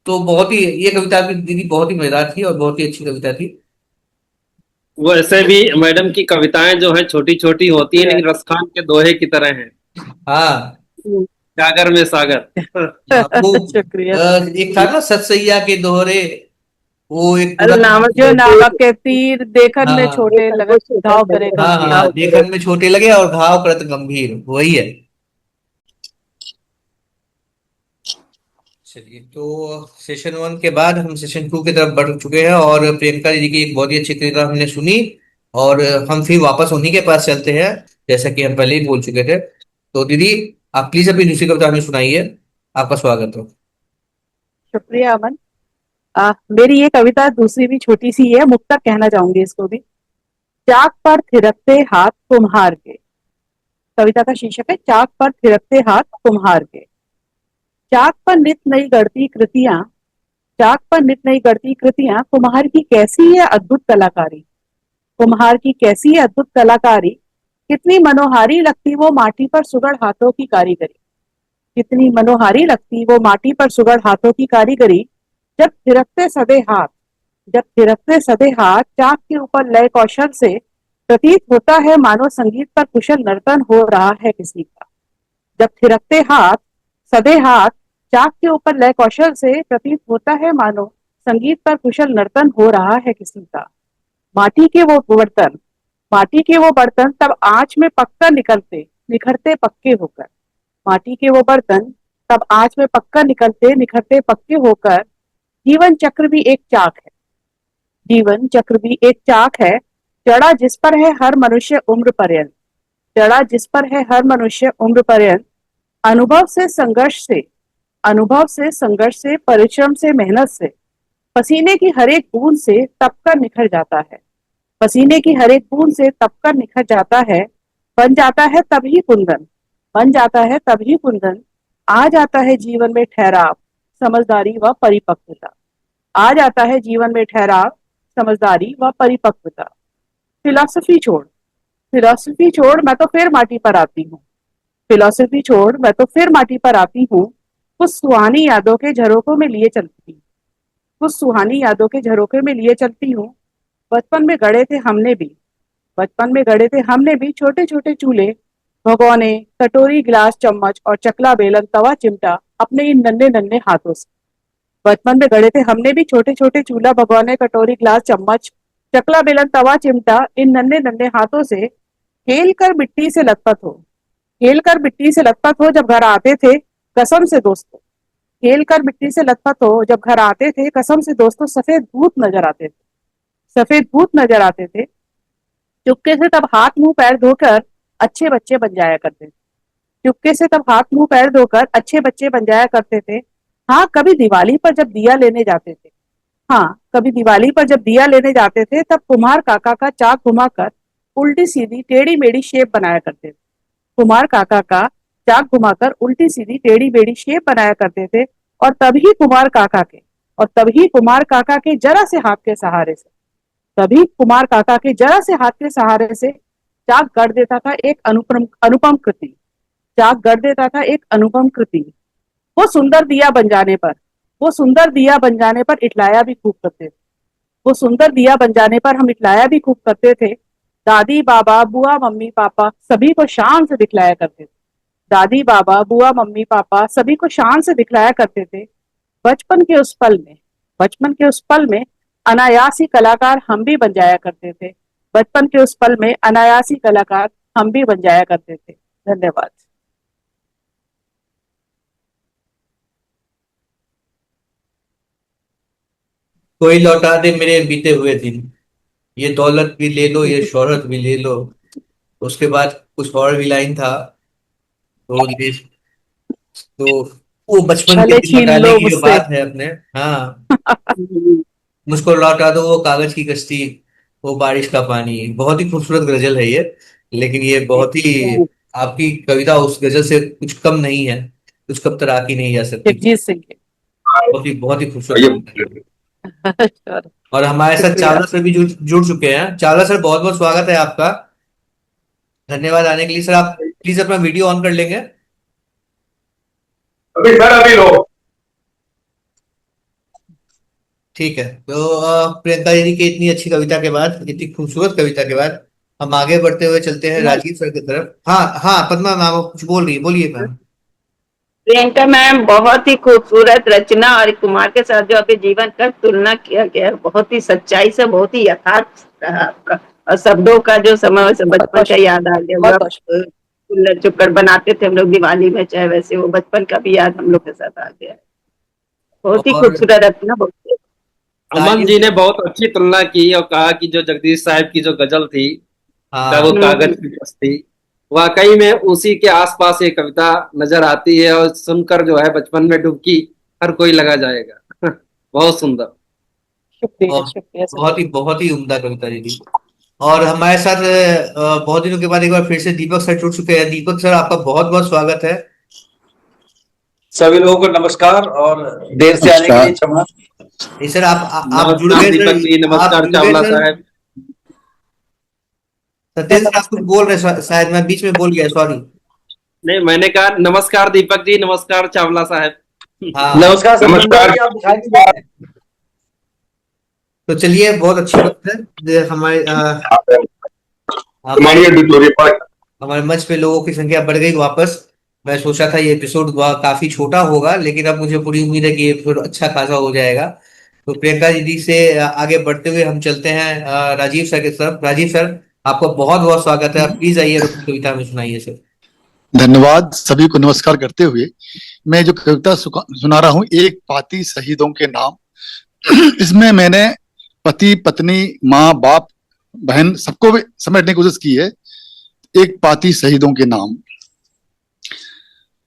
I: तो बहुत ही ये कविता भी दीदी बहुत ही मजेदार थी और बहुत ही अच्छी कविता थी।
A: वैसे भी मैडम की कविताएं जो है छोटी छोटी होती है लेकिन रसखान के दोहे की तरह हैं।
I: हाँ,
A: सागर में सागर।
I: वो
E: शुक्रिया।
I: एक था ना सतसैया के दोहरे, वो एक पूरा
E: जो नावक के तीर देखन में
I: हाँ
E: छोटे लगे घाव करे
I: हाँ
E: गंभीर।
I: हाँ, देखन में छोटे लगे और घाव करत गंभीर, वही है। चलिए, तो सेशन 1 के बाद हम सेशन 2 की तरफ बढ़ चुके हैं और प्रियंका दीदी की एक बहुत ही अच्छी कविता हमने सुनी। और हम फिर वापस उन्हीं के पास चलते हैं, जैसा कि हम पहले ही बोल चुके थे। तो दीदी, आप प्लीज अपनी दूसरी कविता हमें सुनाइए। आपका स्वागत हो।
E: शुक्रिया अमन। मेरी ये कविता दूसरी भी छोटी सी है, मुक्तक कहना चाहूंगी इसको भी। चाक पर थिरकते हाथ कुम्हार के। कविता का शीर्षक है चाक पर थिरकते हाथ कुम्हार के। चाक पर नित नई गढ़ती कृतियां, चाक पर नित नई गढ़ती कृतियां, कुम्हार की कैसी है अद्भुत कलाकारी। कुम्हार की कैसी है अद्भुत कलाकारी, कितनी मनोहारी लगती वो माटी पर सुगढ़ हाथों की कारीगरी। कितनी मनोहारी लगती वो माटी पर सुगढ़ हाथों की कारीगरी। जब थिरकते सदे हाथ, जब थिरकते सदे हाथ चाक के ऊपर लय कौशल से, प्रतीत होता है मानो संगीत पर कुशल नर्तन हो रहा है किसी का। जब थिरकते हाथ, सदे हाथ चाक के ऊपर लय कौशल से, प्रतीत होता है मानो संगीत पर कुशल नर्तन हो रहा है किसी का। माटी के वो बर्तन, माटी के वो बर्तन तब आंच में पककर निकलते, निखरते पक्के होकर। माटी के वो बर्तन तब आंच में पककर निकलते, निखरते पक्के होकर। जीवन चक्र भी एक चाक है, जीवन चक्र भी एक चाक है, चढ़ा जिस पर है हर मनुष्य उम्र पर्यंत। चढ़ा जिस पर है हर मनुष्य उम्र पर्यंत। अनुभव से संघर्ष से, अनुभव से संघर्ष से, परिश्रम से, मेहनत से, पसीने की हर एक बूंद से तपकर निखर जाता है। पसीने की हर एक बूंद से तपकर निखर जाता है। बन जाता है तभी कुंदन, बन जाता है तभी कुंदन। आ जाता है जीवन में ठहराव, समझदारी व परिपक्वता। आ जाता है जीवन में ठहराव, समझदारी व परिपक्वता। फिलॉसफी छोड़, फिलॉसफी छोड़ मैं तो फिर माटी पर आती हूँ। फिलॉसफी छोड़ मैं तो फिर माटी पर आती हूँ। कुछ सुहानी यादों के झरोकों में लिए चलती हूँ, कुछ सुहानी यादों के झरोखे में लिए चलती हूँ। बचपन में गड़े थे हमने भी, बचपन में गड़े थे हमने भी छोटे छोटे चूल्हे, भगोने, कटोरी, गिलास, चम्मच और चकला, बेलन, तवा, चिमटा अपने इन नन्हे नन्हे हाथों से। बचपन में गड़े थे हमने भी छोटे छोटे चूल्हा, भगोने, कटोरी, गिलास, चम्मच, चकला, बेलन, तवा, चिमटा इन नन्हे नन्हे हाथों से। खेल कर मिट्टी से लथपथ हो, खेल कर मिट्टी से लथपथ हो जब घर आते थे कसम से दोस्तों। खेल कर मिट्टी से लथपथ हो जब घर आते थे कसम से दोस्तों। सफेद भूत नजर आते थे, सफेद भूत नजर आते थे। चुपके से तब हाथ मुंह पैर धोकर अच्छे बच्चे बन जाया करते थे। चुपके से तब हाथ मुंह पैर धोकर अच्छे बच्चे बन जाया करते थे। हाँ, कभी दिवाली पर जब दिया लेने जाते थे, हाँ कभी दिवाली पर जब दिया लेने जाते थे तब कुम्हार काका का चाक घुमाकर उल्टी सीधी टेढ़ी मेढ़ी शेप बनाया करते थे। कुमार काका का चाक घुमाकर उल्टी सीधी टेढ़ी मेढ़ी शेप बनाया करते थे। और तभी कुमार काका के, और तभी कुमार काका के जरा से हाथ के सहारे से, तभी कुमार काका के जरा से हाथ के सहारे से चाक गढ़ देता था एक अनुपम अनुपम कृति। चाक गढ़ देता था एक अनुपम कृति। वो सुंदर दिया बन जाने पर, वो सुंदर दिया बन जाने पर इटलाया भी खूब करते थे। वो सुंदर दिया बन जाने पर हम इटलाया भी खूब करते थे। दादी बाबा बुआ मम्मी पापा सभी को शान से दिखलाया करते थे। दादी बाबा बुआ मम्मी पापा सभी को शान से दिखलाया करते थे। बचपन के उस पल में, बचपन के उस पल में अनायासी कलाकार हम भी बन जाया करते थे। बचपन के उस पल में अनायासी कलाकार हम भी बन जाया करते थे। धन्यवाद।
I: कोई लौटा दे मेरे बीते हुए दिन, ये दौलत भी ले लो, ये शोहरत भी ले लो। उसके बाद कुछ और भी लाइन था। तो तो वो बचपन के
E: भले
I: दिन
E: छीन
I: लौटाने
E: लो
I: की जो
E: मुझसे।
I: बात है अपने, हाँ, मुझको लौटा दो वो कागज की कश्ती, वो बारिश का पानी। बहुत ही खूबसूरत गजल है ये। लेकिन ये बहुत ही, आपकी कविता उस गजल से कुछ कम नहीं है, कुछ कब तक आकी नहीं जा सकती।
E: जगजीत सिंह के।
I: बहुत ही खूबसूरत कविता है।
E: शुक्रिया।
I: और हमारे साथ चावला सर भी जुड़ चुके हैं। चावला सर, बहुत बहुत स्वागत है आपका। धन्यवाद आने के लिए। सर, आप प्लीज अपना वीडियो ऑन कर लेंगे।
H: अभी सर, अभी लो।
I: ठीक है, तो प्रियंका दीदी की इतनी अच्छी कविता के बाद, इतनी खूबसूरत कविता के बाद, हम आगे बढ़ते हुए चलते हैं राजीव सर की तरफ। हाँ हाँ, पद्मा मैम, आप कुछ बोल रही है, बोलिए मैम।
D: प्रियंका मैम, बहुत ही खूबसूरत रचना और कुमार के साथ जो आपके जीवन का तुलना किया गया है, बहुत ही सच्चाई से, बहुत ही यथार्थ रहा आपका। और शब्दों का जो समय से बचपन का याद आ गया, वो आप कुल्लड़ चुक्कड़ बनाते थे हम लोग दिवाली में चाहे, वैसे वो बचपन का भी याद हम लोग के साथ आ गया। बहुत ही
I: और
D: खूबसूरत अपना बहुत।
A: अमन जी ने बहुत अच्छी तुलना की और कहा कि जो जगदीश साहब की जो गजल थी, का वो
I: हाँ
A: कागज की बस्ती, वाकई में उसी के आसपास ये कविता नजर आती है, और सुनकर जो है बचपन में डुबकी हर कोई लगा जाएगा। बहुत सुंदर।
E: शुक्रिया
I: और
E: शुक्रिया सर।
I: बहुत ही उम्दा कविता दीदी। और हमारे साथ बहुत दिनों के बाद एक बार फिर से दीपक सर जुड़ चुके हैं। दीपक सर, आपका बहुत बहुत स्वागत है।
J: सभी लोगों को नमस्कार और देर से आने के लिए क्षमा।
I: जी सर, आप जुड़
A: नमस्कार
I: गए
A: दीपक
I: सर।
A: जी,
I: आप
A: नमस्कार
I: जुड़ गए
A: चावला
I: सर।
A: साहब।
I: सत्येंद्र सर, आप कुछ बोल रहे हैं, शायद मैं बीच में बोल गया, सॉरी।
A: नहीं, मैंने कहा नमस्कार दीपक जी, नमस्कार चावला साहब।
I: हाँ,
J: नमस्कार सत्येंद्र
H: नमस्कार।
J: जी, आप दिखाई नहीं दे रहे।
I: तो चलिए, बहुत अच्छी बात है। हमारे
H: तुम्हारी
I: हमारे
H: एडिटोरियल पर
I: हमारे मंच पे लोगों की संख्या बढ़ गई वापस। मैं सोचा था ये एपिसोड काफी छोटा होगा, लेकिन अब मुझे पूरी उम्मीद है कि ये एपिसोड अच्छा खासा हो जाएगा। तो प्रियंका दीदी से आगे बढ़ते हुए हम चलते हैं राजीव सर की तरफ। राजीव सर, आपका बहुत बहुत स्वागत है। आप प्लीज आइए और अपनी कविता में सुनाइए सर।
F: धन्यवाद। सभी को नमस्कार करते हुए मैं जो कविता सुना रहा हूँ, एक पाती शहीदों के नाम। इसमें मैंने पति पत्नी माँ बाप बहन सबको भी समेटने की कोशिश की है। एक पाती शहीदों के नाम।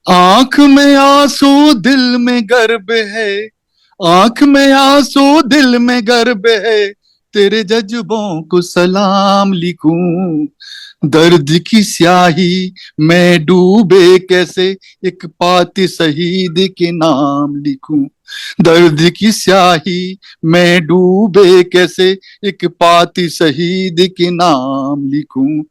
F: आंख में आंसू दिल में गर्व है, आंख में आंसू दिल में गर्व है, तेरे जज्बों को सलाम लिखूं। दर्द की स्याही में डूबे कैसे एक पाती शहीद के नाम लिखूं। दर्द की स्याही में डूबे कैसे एक पाती शहीद के नाम लिखूं।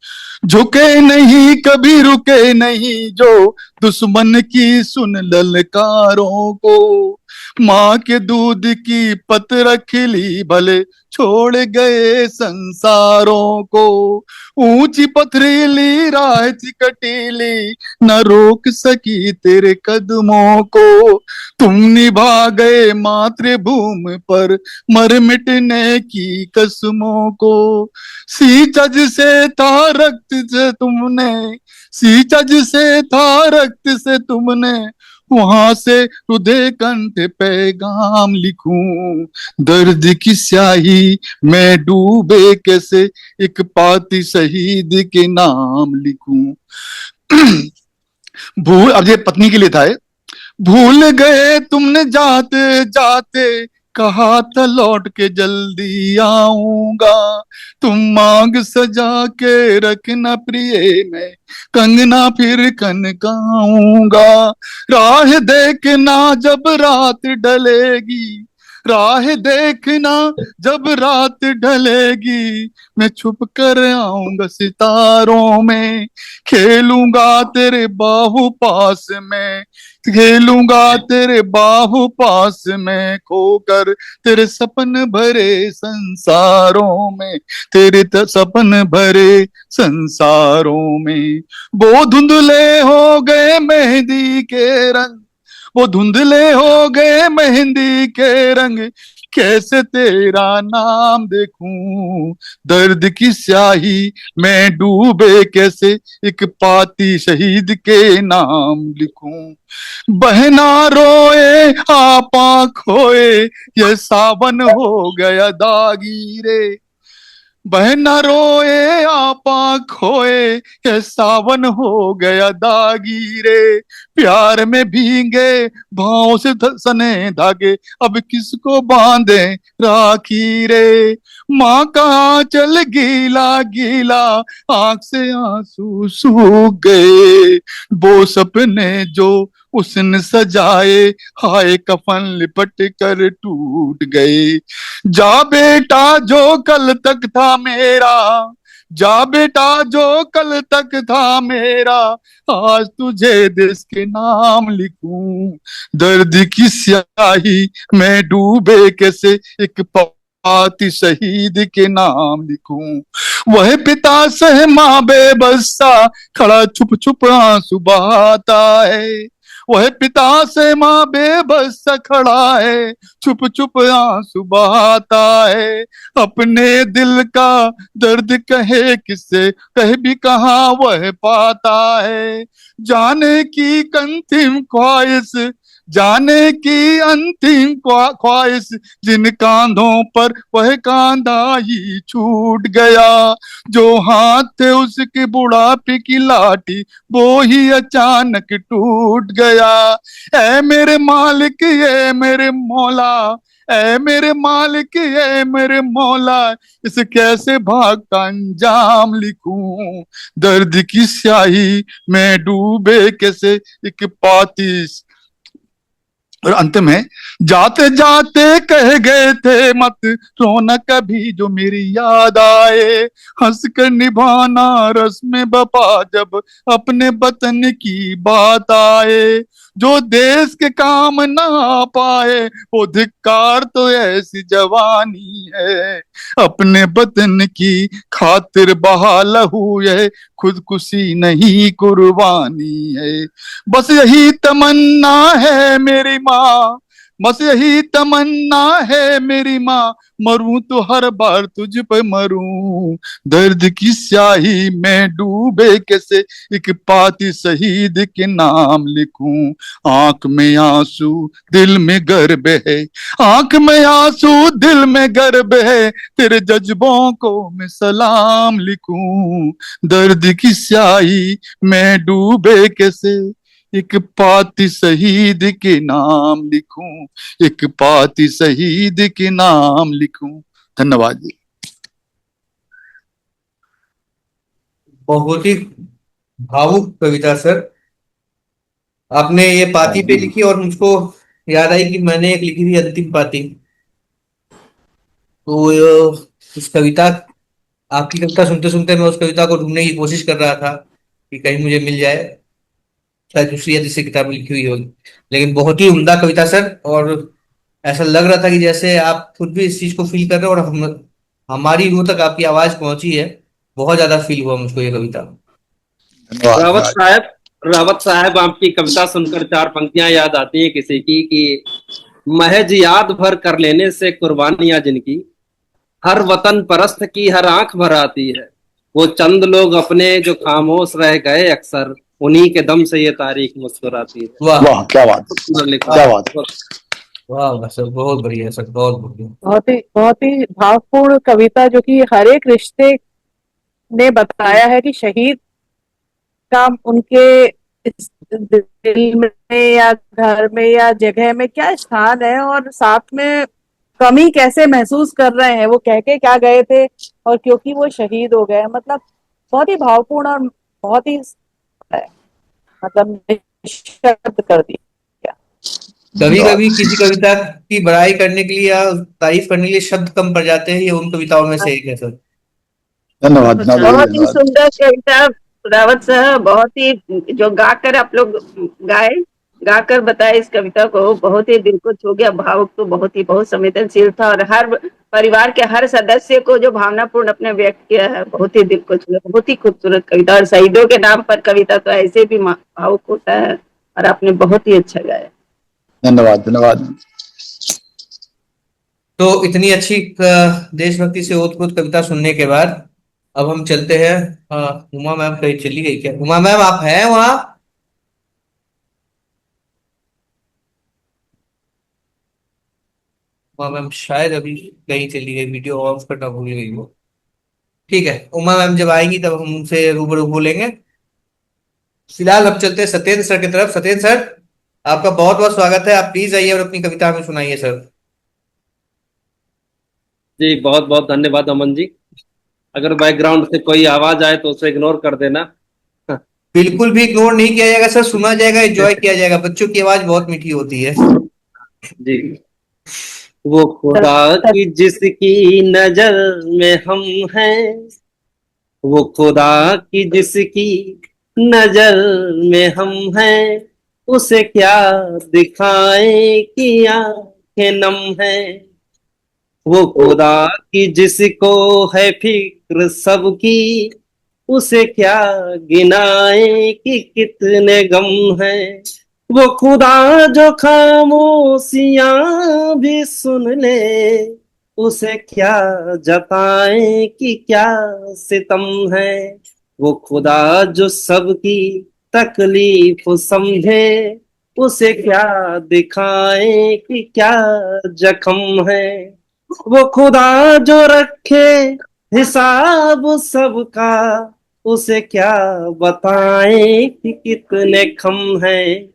F: झुके नहीं कभी रुके नहीं जो दुश्मन की सुन ललकारों को। माँ के दूध की पत्र खिली भले छोड़ गए संसारों को। ऊंची पथरीली राह थी कटीली, न रोक सकी तेरे कदमों को। तुम निभा गए मातृभूमि पर मर मिटने की कसमों को। सींचा जिसे था रक्त से तुमने, सींचा जिसे था रक्त से तुमने, वहां से हृदय कंठ पैगाम लिखूं। दर्द की स्याही में डूबे कैसे एक पाती शहीद के नाम लिखूं। भूल, अब ये पत्नी के लिए था। भूल गए तुमने जाते जाते, कहा था लौट के जल्दी आऊंगा। तुम मांग सजा के रखना प्रिय, मैं कंगना फिर कनकाऊंगा। राह देखना जब रात ढलेगी, राह देखना जब रात ढलेगी, मैं छुप कर आऊंगा सितारों में। खेलूंगा तेरे बाहु पास में, खेलूंगा तेरे बाहु पास में, खोकर तेरे सपन भरे संसारों में, तेरे सपन भरे संसारों में। वो धुंधले हो गए मेहंदी के रंग, वो धुंधले हो गए मेहंदी के रंग, कैसे तेरा नाम देखूं। दर्द की स्याही में डूबे कैसे एक पाती शहीद के नाम लिखूं। बहना रोए आपा खोए, ये सावन हो गया दागी रे। बहना रोए आपा खोए, ये सावन हो गया दागी रे। प्यार में भीगे भाव से सने धागे, अब किसको बांधे राखी रे। माँ का चल गीला गीला, आंख से आंसू सूख गए। वो सपने जो उसने सजाए, हाय कफन लिपट कर टूट गए। जा बेटा जो कल तक था मेरा, जा बेटा जो कल तक था मेरा, आज तुझे देश के नाम लिखूं। दर्द की स्याही में डूबे कैसे एक पाती शहीद के नाम लिखूं। वह पिता सह माँ बेबसा, खड़ा छुप छुप आंसू बहाता है। वह पिता से माँ बेबस खड़ा है, छुप छुप आंसू बहाता है। अपने दिल का दर्द कहे किससे, कह भी कहाँ वह पाता है। जाने की अंतिम ख्वाहिश जाने की अंतिम ख्वाहिश जिन कांधों पर, वह कांधा ही छूट गया। जो हाथ थे उसके बुढ़ापे की लाठी, वो ही अचानक टूट गया। ऐ मेरे मालिक, ये मेरे मौला, ऐ मेरे मालिक, ये मेरे मौला, इस कैसे भाग का अंजाम लिखूं। दर्द की स्याही में डूबे कैसे एक पाती। और अंत में, जाते जाते कह गए थे मत रोना कभी जो मेरी याद आए। हंस कर निभाना रस्म वफा जब अपने वतन की बात आए। जो देश के काम ना आ पाए, वो धिक्कार तो ऐसी जवानी है। अपने वतन की खातिर बहा लहू, यह खुदकुशी नहीं कुर्बानी है। बस यही तमन्ना है मेरी माँ, बस यही तमन्ना है मेरी माँ, मरूं तो हर बार तुझ पे मरूं। दर्द की स्याही में डूबे कैसे एक पाती शहीद के नाम लिखूं। आंख में आंसू दिल में गर्व है, आंख में आंसू दिल में गर्व है, तेरे जज्बों को मैं सलाम लिखूं। दर्द की स्याही में डूबे कैसे एक पाती शहीद के नाम लिखूं, एक पाती शहीद के नाम लिखूं। धन्यवाद जी।
I: बहुत ही भावुक कविता सर। आपने ये पाती पे लिखी और मुझको याद आई कि मैंने एक लिखी थी अंतिम पाती। तो उस कविता, आपकी कविता सुनते सुनते मैं उस कविता को ढूंढने की कोशिश कर रहा था कि कहीं मुझे मिल जाए, शायद दूसरी या तीसरी किताब लिखी हुई होगी। लेकिन बहुत ही उम्दा कविता सर, और ऐसा लग रहा था कि जैसे आप खुद भी इस चीज को फील कर रहे हो, और हमारी रूह तक आपकी आवाज पहुंची है। बहुत ज्यादा फील हुआ मुझको ये कविता।
A: रावत साहब, रावत साहब, आपकी कविता सुनकर चार पंक्तियां याद आती हैं किसी की कि महज याद भर कर लेने से कुर्बानियां जिनकी, हर वतन परस्त की हर आंख भर आती है। वो चंद लोग अपने जो खामोश रह गए अक्सर, उन्हीं के दम से ये तारीख मुस्कुराती है।
I: वाह
F: वाह, क्या बात, क्या बात।
I: वाह सर, बहुत बढ़िया सर, बहुत बढ़िया।
E: बहुत ही भावपूर्ण कविता, जो कि हर एक रिश्ते ने बताया है कि शहीद का उनके इस दिल में या घर में या जगह में क्या स्थान है, और साथ में कमी कैसे महसूस कर रहे हैं, वो कह के क्या गए थे और क्योंकि वो शहीद हो गए। मतलब बहुत ही भावपूर्ण और बहुत ही मतलब निःशब्द कर दिया।
I: कभी कभी किसी कविता की बड़ाई करने के लिए या तारीफ करने के लिए शब्द कम पड़ जाते हैं, ये उन कविताओं में से एक है सर।
F: धन्यवाद।
D: बहुत ही सुंदर कविता रावत साहब, बहुत ही जो गाकर आप लोग गाकर बताए इस कविता को, बहुत ही दिल को छू गया। भावुक तो बहुत संवेदनशील था, और हर परिवार के हर सदस्य को जो भावनापूर्ण अपने व्यक्त किया है, बहुत ही दिल को छू गया। बहुत ही खूबसूरत कविता, और शहीदों के नाम पर कविता तो ऐसे भी भावुक होता है, और आपने बहुत ही अच्छा गाया।
F: धन्यवाद, धन्यवाद।
I: तो इतनी अच्छी देशभक्ति से ओतप्रोत कविता सुनने के बाद अब हम चलते हैं। उमा मैम कहीं चली गई क्या? उमा मैम आप हैं वहां? उमा मैम शायद अभी कहीं चली गई, वीडियो ऑफ करना भूल गई वो। ठीक है, उमा मैम जब आएंगी तब हम उनसे रूबरू बोलेंगे। फिलहाल हम चलते हैं सत्येंद्र सर की तरफ। सत्येंद्र सर, आपका बहुत बहुत स्वागत है। आप प्लीज आइए और अपनी कविता हमें सुनाइए सर।
A: जी बहुत बहुत धन्यवाद अमन जी। अगर बैकग्राउंड से कोई आवाज आए तो उसे इग्नोर कर देना।
I: बिल्कुल भी इग्नोर नहीं किया जाएगा सर, सुना जाएगा, एंजॉय किया जाएगा। बच्चों की आवाज बहुत मीठी होती है
A: जी। वो खुदा की जिसकी नजर में हम हैं, वो खुदा की जिसकी नजर में हम हैं, उसे क्या दिखाएं कि आंखें नम हैं। वो खुदा की जिसको है फिक्र सबकी, उसे क्या गिनाए कि कितने गम हैं। वो खुदा जो खामोशियां भी सुन ले, उसे क्या जताएं कि क्या सितम है। वो खुदा जो सबकी तकलीफ समझे, उसे क्या दिखाएं कि क्या जख्म है। वो खुदा जो रखे हिसाब सबका, उसे क्या बताएं कि कितने खम है।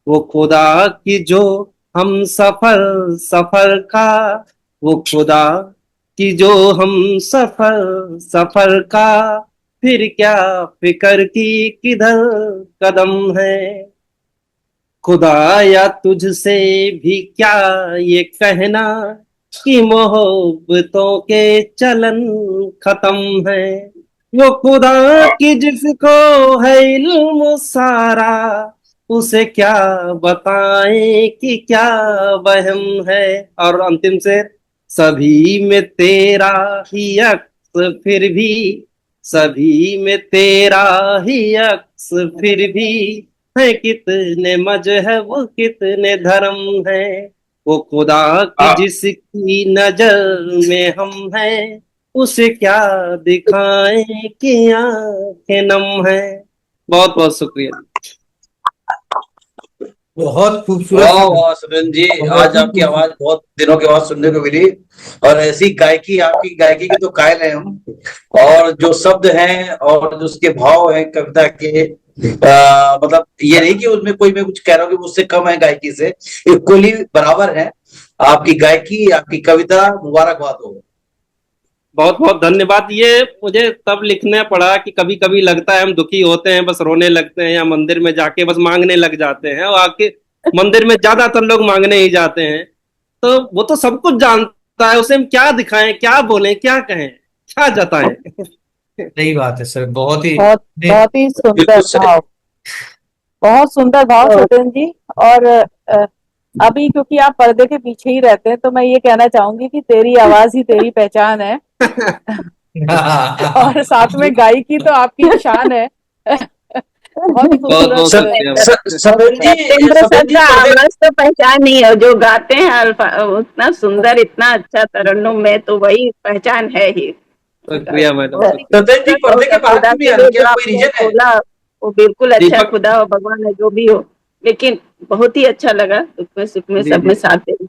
A: वो खुदा की जो हम सफर सफर का, वो खुदा कि जो हम सफर सफर का, फिर क्या फिकर की किधर कदम है। खुदा या तुझसे भी क्या ये कहना कि मोहब्बतों के चलन खत्म है। वो खुदा की जिसको है इल्म सारा, उसे क्या बताएं कि क्या वहम है। और अंतिम से, सभी में तेरा ही अक्स फिर भी, सभी में तेरा ही अक्स फिर भी, है कितने मजहब कितने धर्म है। वो खुदा की जिसकी नजर में हम हैं, उसे क्या दिखाएं कि आंखें नम है। बहुत बहुत शुक्रिया।
I: बहुत खूबसूरत।
J: वाह वाह सुरेंद्र जी, आज आपकी आवाज बहुत दिनों के बाद सुनने को मिली। और ऐसी गायकी, आपकी गायकी के तो कायल हैं हम। और जो शब्द हैं और जो उसके भाव हैं कविता के, मतलब ये नहीं कि उसमें कोई, मैं कुछ कह रहा हूँ कि उससे कम है गायकी से, इक्वली बराबर है। आपकी गायकी, आपकी कविता, मुबारकबाद हो।
A: बहुत बहुत धन्यवाद। ये मुझे तब लिखना पड़ा कि कभी कभी लगता है हम दुखी होते हैं, बस रोने लगते हैं, या मंदिर में जाके बस मांगने लग जाते हैं। और आके मंदिर में ज्यादातर लोग मांगने ही जाते हैं। तो वो तो सब कुछ जानता है, उसे हम क्या दिखाएं, क्या बोलें, क्या कहें, क्या जताएं।
I: सही बात है सर, बहुत ही
E: बहुत ही सुंदर
J: बिल्कुल सही।
E: भाव, बहुत सुंदर भाव सत्येंद्र जी। और अभी क्योंकि आप पर्दे के पीछे ही रहते हैं, तो मैं ये कहना चाहूंगी कि तेरी आवाज ही तेरी पहचान है। और साथ में गायकी तो आपकी शान है। बहुत ही
A: बहुत बहुत
E: खूबसूरत।
A: शुक्रिया।
D: सत्येंद्र सर का आवाज तो पहचान नहीं है, जो गाते हैं उतना सुंदर, इतना अच्छा तरन्नुम में, तो वही पहचान है ही।
A: शुक्रिया मैडम।
J: सत्येंद्र जी, पर्दे के बाहर
D: खुदा
J: क्यों नहीं
D: के
J: आ रहे,
D: लिए
J: क्या
D: जो
J: कोई
D: आपने
J: रीजन है?
D: बोला वो बिल्कुल अच्छा,
A: दीपक
D: खुदा हो, भगवान है, जो भी हो, लेकिन बहुत ही अच्छा लगा, दुख में सुख में
A: जी
D: सब
A: जी,
D: में साथ देना।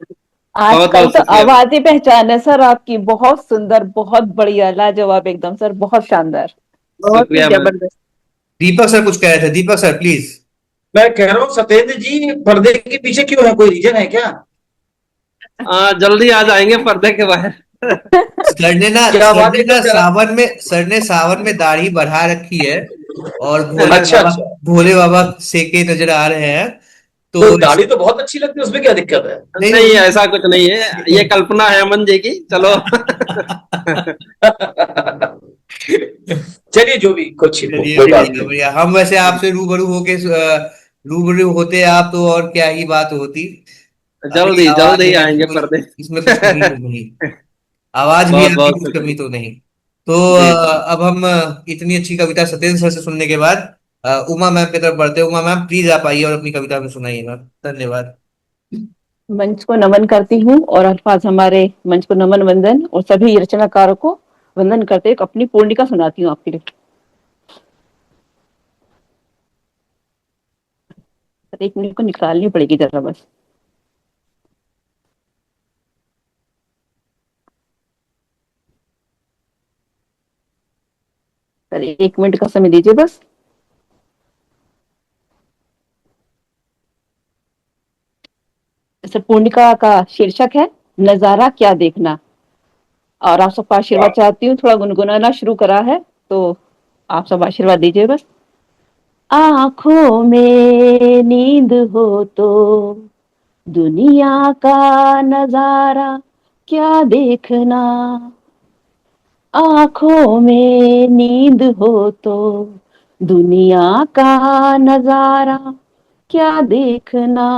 A: बहुत
G: आजकल
A: बहुत
G: तो
A: शुक्रिया मैडम।
G: आवाज ही पहचान है सर आपकी, बहुत सुंदर, बहुत बढ़िया, लाजवाब एकदम सर, बहुत शानदार।
D: बहुत ही
A: शुक्रिया मैडम।
D: जबरदस्त।
I: दीपक सर कुछ कह रहे थे, दीपक सर प्लीज।
J: मैं कह रहा हूँ सत्येंद्र जी, पर्दे के पीछे क्यों है, कोई रीजन है क्या?
A: जल्दी आ जाएंगे पर्दे के बाहर।
J: क्या बात है, एकदम जरा।
I: सर ने सावन में दाढ़ी बढ़ा रखी है, और
J: अच्छा अच्छा।
I: भोले बाबा सेके नजर आ रहे हैं। तो
J: तो दाढ़ी तो बहुत अच्छी लगती है, उसमें क्या दिक्कत है?
I: नहीं
A: नहीं, ऐसा कुछ नहीं है, ये कल्पना है अमन जी की। चलो।
J: चलिए, जो भी कुछ
I: चलिए
J: कोई बात
I: बढ़िया
J: नहीं।
I: बढ़िया, हम वैसे आपसे रूबरू होते आप तो और क्या ही बात होती। अभी
A: जल्दी
I: आवाज
A: जल्दी
I: है
A: आएंगे
I: तो
A: पर्दे।
I: इसमें कुछ कमी तो नहीं, आवाज भी
A: बहुत
I: आपकी
A: बहुत
I: कुछ कमी
A: शुक्रिया।
I: तो नहीं। तो
A: जी जी।
I: अब हम इतनी अच्छी कविता सत्येंद्र सर से सुनने के बाद उमा मैम की तरफ बढ़ते हैं। उमा मैम प्लीज आप आइए और अपनी कविता में सुनाइएगा। धन्यवाद।
G: मंच को नमन करती हूँ, और अल्फाज हमारे मंच को नमन वंदन, और सभी रचनाकारों को वंदन करते हुए अपनी पूर्णिका सुनाती हूँ आपके लिए। एक मिनट को निकालनी पड़ेगी जरा बस। सर 1 मिनट का समय दीजिए बस। सर पूर्णिका का शीर्षक है नजारा क्या देखना, और आप सबका आशीर्वाद चाहती हूँ। थोड़ा गुनगुनाना शुरू करा है, तो आप सब आशीर्वाद दीजिए बस। आंखों में नींद हो तो दुनिया का नजारा क्या देखना, आंखों में नींद हो तो दुनिया का नजारा क्या देखना,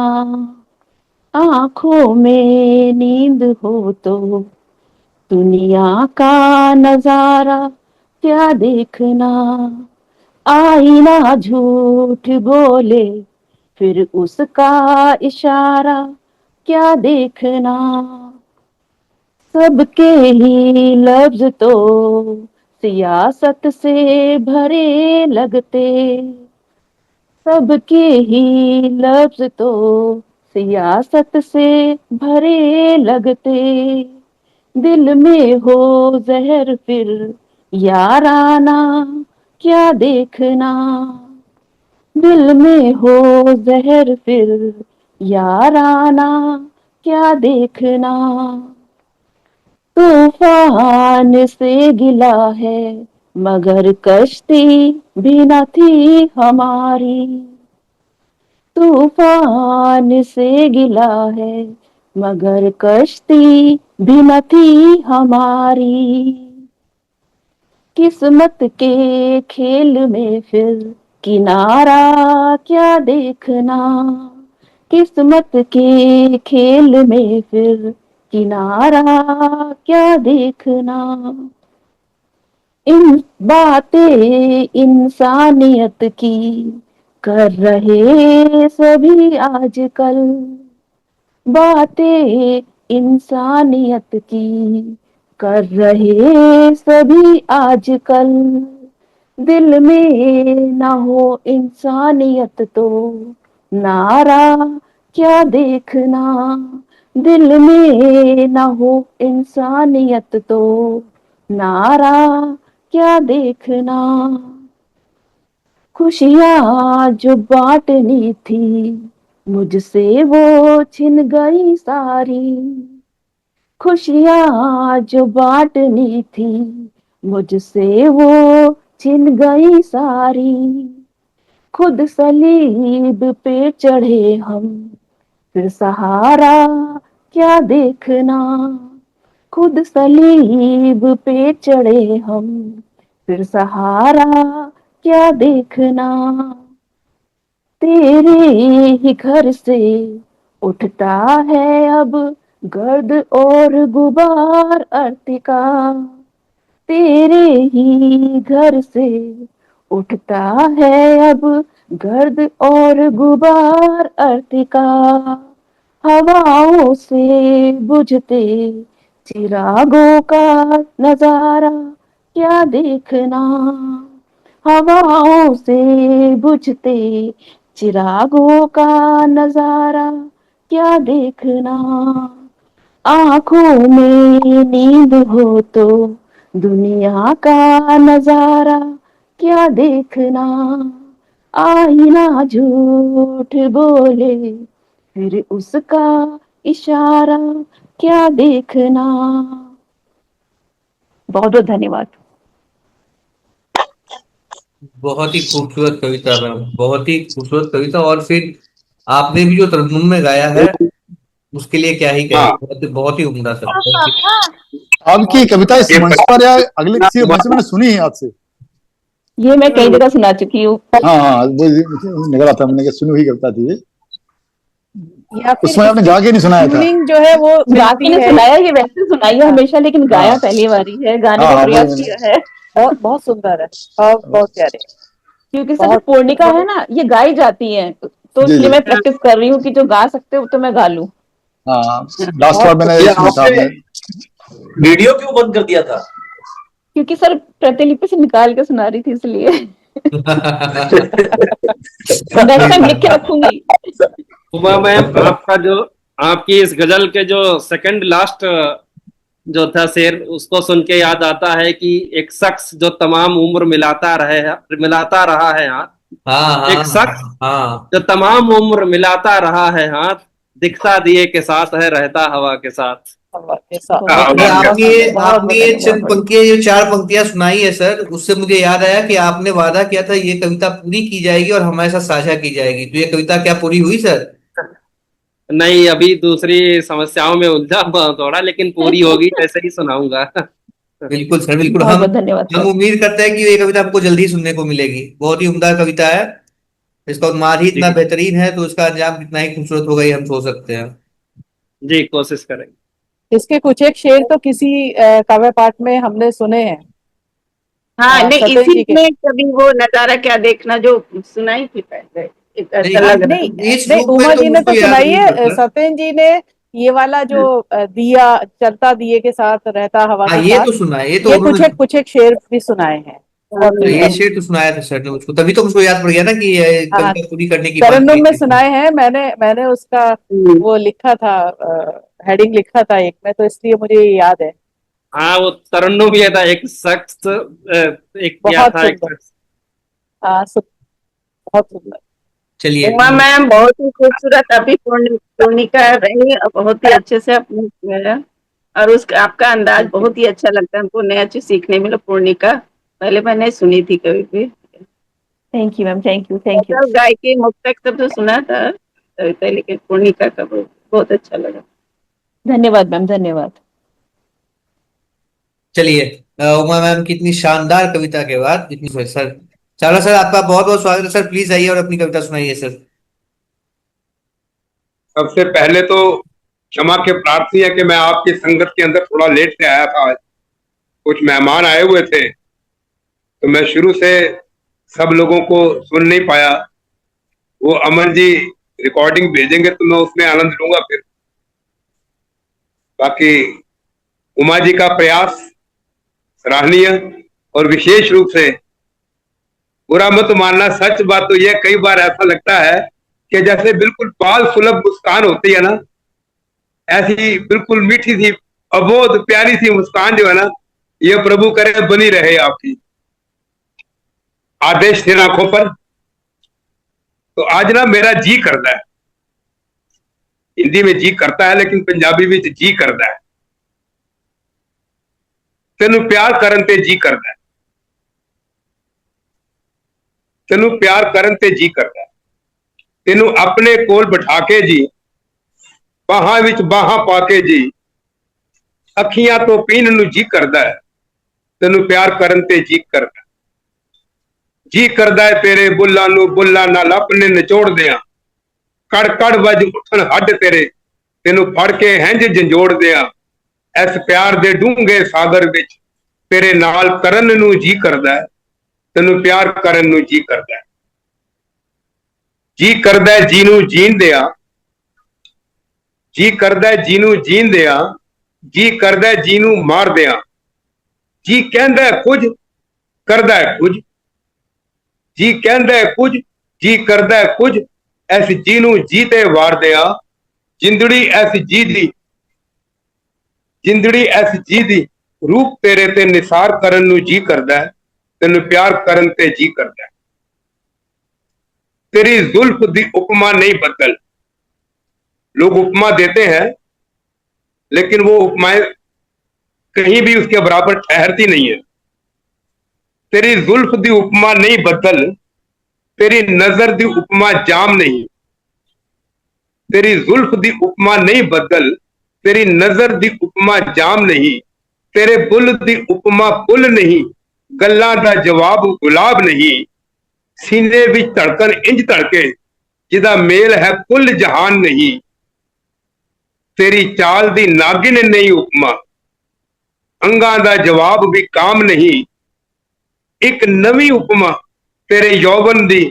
G: आंखों में नींद हो तो दुनिया का नजारा क्या देखना, आईना झूठ बोले फिर उसका इशारा क्या देखना, सबके ही लफ्ज तो सियासत से भरे लगते, सबके ही लफ्ज तो सियासत से भरे लगते, दिल में हो जहर फिर याराना क्या देखना, दिल में हो जहर फिर याराना क्या देखना, तूफान से गिला है मगर कश्ती भी न थी हमारी, तूफान से गिला है मगर कश्ती भी न थी हमारी, किस्मत के खेल में फिर किनारा क्या देखना, किस्मत के खेल में फिर किनारा क्या देखना, इन बातें इंसानियत की कर रहे सभी आजकल, बातें इंसानियत की कर रहे सभी आजकल, दिल में ना हो इंसानियत तो नारा क्या देखना, दिल में ना हो इंसानियत तो नारा क्या देखना, खुशियाँ जो बांटनी थी मुझसे वो छिन गई सारी, खुशियाँ जो बांटनी थी मुझसे वो छिन गई सारी, खुद सलीब पे चढ़े हम फिर सहारा क्या देखना, खुद सलीब पे चढ़े हम फिर सहारा क्या देखना, तेरे ही घर से उठता है अब गर्द और गुबार अर्तिका, तेरे ही घर से उठता है अब गर्द और गुबार अर्तिका, हवाओं से बुझते चिरागों का नजारा क्या देखना, हवाओं से बुझते चिरागों का नजारा क्या देखना, आंखों में नींद हो तो दुनिया का नजारा क्या देखना, आईना झूठ बोले फिर उसका इशारा क्या देखना। बहुत बहुत धन्यवाद।
I: बहुत ही खूबसूरत कविता मैम, बहुत ही खूबसूरत कविता। और फिर आपने भी जो तरन्नुम में गाया है उसके लिए क्या ही कहे, बहुत ही उम्दा सर, बहुत ही।
F: आपकी कविता इस मंच पर या अगले किसी मंच में मैंने सुनी है आपसे?
G: ये मैं कई जगह सुना चुकी हूँ।
F: हाँ हाँ, वो निकला था मैंने कि सुनी हुई कविता थी ये।
E: या फिर
F: उसमें आपने गा के नहीं सुनाया था?
E: ट्यूनिंग जो है वो
G: गा के
E: मिलती
G: नहीं
E: है।
G: सुनाया, ये वैसे सुनाई है हमेशा, लेकिन गाया
F: हाँ।
G: पहली बारी है, गाने
F: हाँ
G: का
F: हाँ,
G: प्रयास
F: वही
G: किया है।
E: बहुत बहुत सुंदर है और बहुत प्यारे।
G: क्योंकि सर जो
E: बहुत
G: पूर्णिका है ना, ये गाई जाती है, तो
F: जी
G: इसलिए
F: जी।
G: मैं प्रैक्टिस कर रही हूँ कि जो गा सकते हो तो मैं गा लूं।
F: हाँ, लास्ट
E: बहुत
F: बार मैंने
J: ये
F: सुना था
J: आपने
F: आपने।
J: वीडियो क्यों बंद कर दिया था?
G: क्योंकि सर प्रतिलिपि से निकाल के सुना रही थी, इसलिए नेक्स्ट टाइम लिख के रखूंगी।
A: उमा मैम, आपका जो आपकी इस गजल के जो सेकंड लास्ट जो था शेर, उसको सुन के याद आता है कि एक शख्स जो तमाम उम्र मिलाता रहा है हाथ,
I: हाँ हाँ
A: एक शख्स
I: हाँ।
A: जो तमाम उम्र मिलाता रहा है हाथ, दिखता दिए के साथ है, रहता हवा के साथ।
E: के साथ।
G: बहुत
I: नहीं,
G: बहुत
I: आपने ये चंद
G: धन्यवाद।
I: पंक्तियां, ये 4 पंक्तियां सुनाई है सर, उससे मुझे याद आया कि आपने वादा किया था ये कविता पूरी की जाएगी और हमारे साथ साझा की जाएगी, तो ये कविता क्या पूरी हुई सर?
A: नहीं, अभी दूसरी समस्याओं में उलझा हुआ हूं थोड़ा, लेकिन पूरी होगी जैसे ही सुनाऊंगा।
I: बिल्कुल सर, बिल्कुल।
G: बहुत बहुत धन्यवाद
I: हम
G: सर।
I: उम्मीद करते हैं कि ये कविता आपको जल्दी ही सुनने को मिलेगी। बहुत ही उम्दा कविता है, इसका उन्माद ही इतना
A: जी
I: बेहतरीन है, तो इसका अंजाम कितना ही खूबसूरत होगा ये हम सोच सकते हैं।
A: जी, कोशिश करेंगे।
E: इसके कुछ एक शेर तो किसी काव्य पाठ में हमने सुने हैं।
D: हाँ नहीं,
E: सत्येंद्र
D: इसी
E: जी के।
D: में कभी वो नजारा क्या देखना जो सुनाई थी पहले, एक ऐसा
I: नहीं,
D: लग रहा है।
E: नहीं
I: इस
E: नहीं,
I: रूप
E: उमा
I: में तो
E: जी ने
I: मुझको
E: तो
I: याद
E: सुनाई
I: नहीं
E: है,
I: पड़ता।
E: सत्येंद्र जी ने ये वाला जो दिया चलता दिए के साथ रहता हवा
I: हाँ,
E: के
I: ये
E: साथ,
I: तो सुना है, ये तो
E: ये
I: उन्होंने।
E: कुछ एक शेर भी सुनाए हैं।
I: तो ये शेर तो सुनाया था सर ने मुझको, तभी तो मुझको याद पड़ गया ना कि ये
E: हाँ,
I: कविता पूरी करने की बात
E: तरन्नुम
I: की
E: में
I: थी।
E: सुनाए हैं, मैंने उसका वो लिखा था, हेडिंग लिखा था एक में, तो इसलिए मुझे ये याद है।
A: हाँ, वो तरन्नुम भी था, एक शख्स एक किया
E: बहुत
A: था, एक
E: सुंदर।
A: शख्स।
E: हाँ, बहुत सुंदर।
I: चलिए
D: उमा मैम बहुत ही खूबसूरत अभी पूर्णिका रही और बहुत ही अच्छे से अपने किया। और उसका आपका अंदाज बहुत ही अच्छा लगता है, हमको नया चीज सीखने मिला। पूर्णिका पहले मैंने सुनी थी कभी भी।
G: Thank you ma'am, thank you, thank you.
D: गायकी मुक्तक सब तो सुना था कविता, लेकिन पूर्णिका का बहुत अच्छा लगा।
G: धन्यवाद मैम, धन्यवाद।
I: चलिए, उमा मैम की इतनी शानदार कविता के बाद इतनी सर, चावला सर आपका बहुत बहुत स्वागत है सर, प्लीज आइए और अपनी कविता सुनाइए सर।
H: सबसे पहले तो क्षमा के प्रार्थी है कि मैं आपकी संगत के अंदर थोड़ा लेट से आया था। आज कुछ मेहमान आए हुए थे तो मैं शुरू से सब लोगों को सुन नहीं पाया। वो अमन जी रिकॉर्डिंग भेजेंगे तो मैं उसमें आनंद लूंगा फिर। बाकी उमा जी का प्रयास सराहनीय, और विशेष रूप से बुरा मत मानना, सच बात तो यह कई बार ऐसा लगता है कि जैसे बिल्कुल बाल सुलभ मुस्कान होती है ना, ऐसी बिल्कुल मीठी सी अबोध प्यारी सी मुस्कान जो है ना, ये प्रभु करे बनी रहे आपकी। आदेश थे आंखों पर। तो आज ना मेरा जी करता है, हिंदी में जी करता है लेकिन पंजाबी में जी करता है। तेनू प्यार करन ते जी करता है, तेनू प्यार करन ते जी करता है, तेनू अपने कोल बिठा के जी, बाहां विच बाहां पाके जी, अखियां तो पीन नू जी करता है, तेनू प्यार करन ते जी करता है। जी करदा है तेरे बुल्लां नू बुल्लां नाल अपने निचोड़ दियां, कड़ कड़ वज उठन हड्ड तेरे, तेनू फड़ के हैंज जंजोड़ दियां, इस प्यार दे डूंगे सागर विच तेरे नाल करन नू जी करदा है, तेनू प्यार करन नू जी करदा है। जी करदा है जी नू जीण दिया, जी करदा है जी नू जीण दिया, जी करदा है जी नू मार दिया, जी कहंदा है कुछ करदा है कुछ, जी कहंदा है कुछ जी करदा है कुछ, ऐस जी नू जी ते वार दिया, जिंदड़ी ऐस जी दी, जिंदड़ी ऐस जी दी, रूप तेरे ते निसार करन नू जी करदा है, तेनू प्यार करन ते जी करदा है। तेरी जुल्फ दी उपमा नहीं बदल, लोग उपमा देते हैं लेकिन वो उपमाएं कहीं भी उसके बराबर ठहरती नहीं है। तेरी जुल्फ दी उपमा नहीं बदल, तेरी नजर दी उपमा जाम नहीं, तेरी जुल्फ दी उपमा नहीं बदल, तेरी नजर दी उपमा जाम नहीं, तेरे बुल दी उपमा फुल नहीं, गल्लां दा जवाब गुलाब नहीं, सीने विच धड़कन इंज धड़के जिदा मेल है कुल जहान नहीं, तेरी चाल दी नागिन नहीं उपमा, अंगां दा जवाब भी काम नहीं, एक नवी उपमा तेरे यौवन दी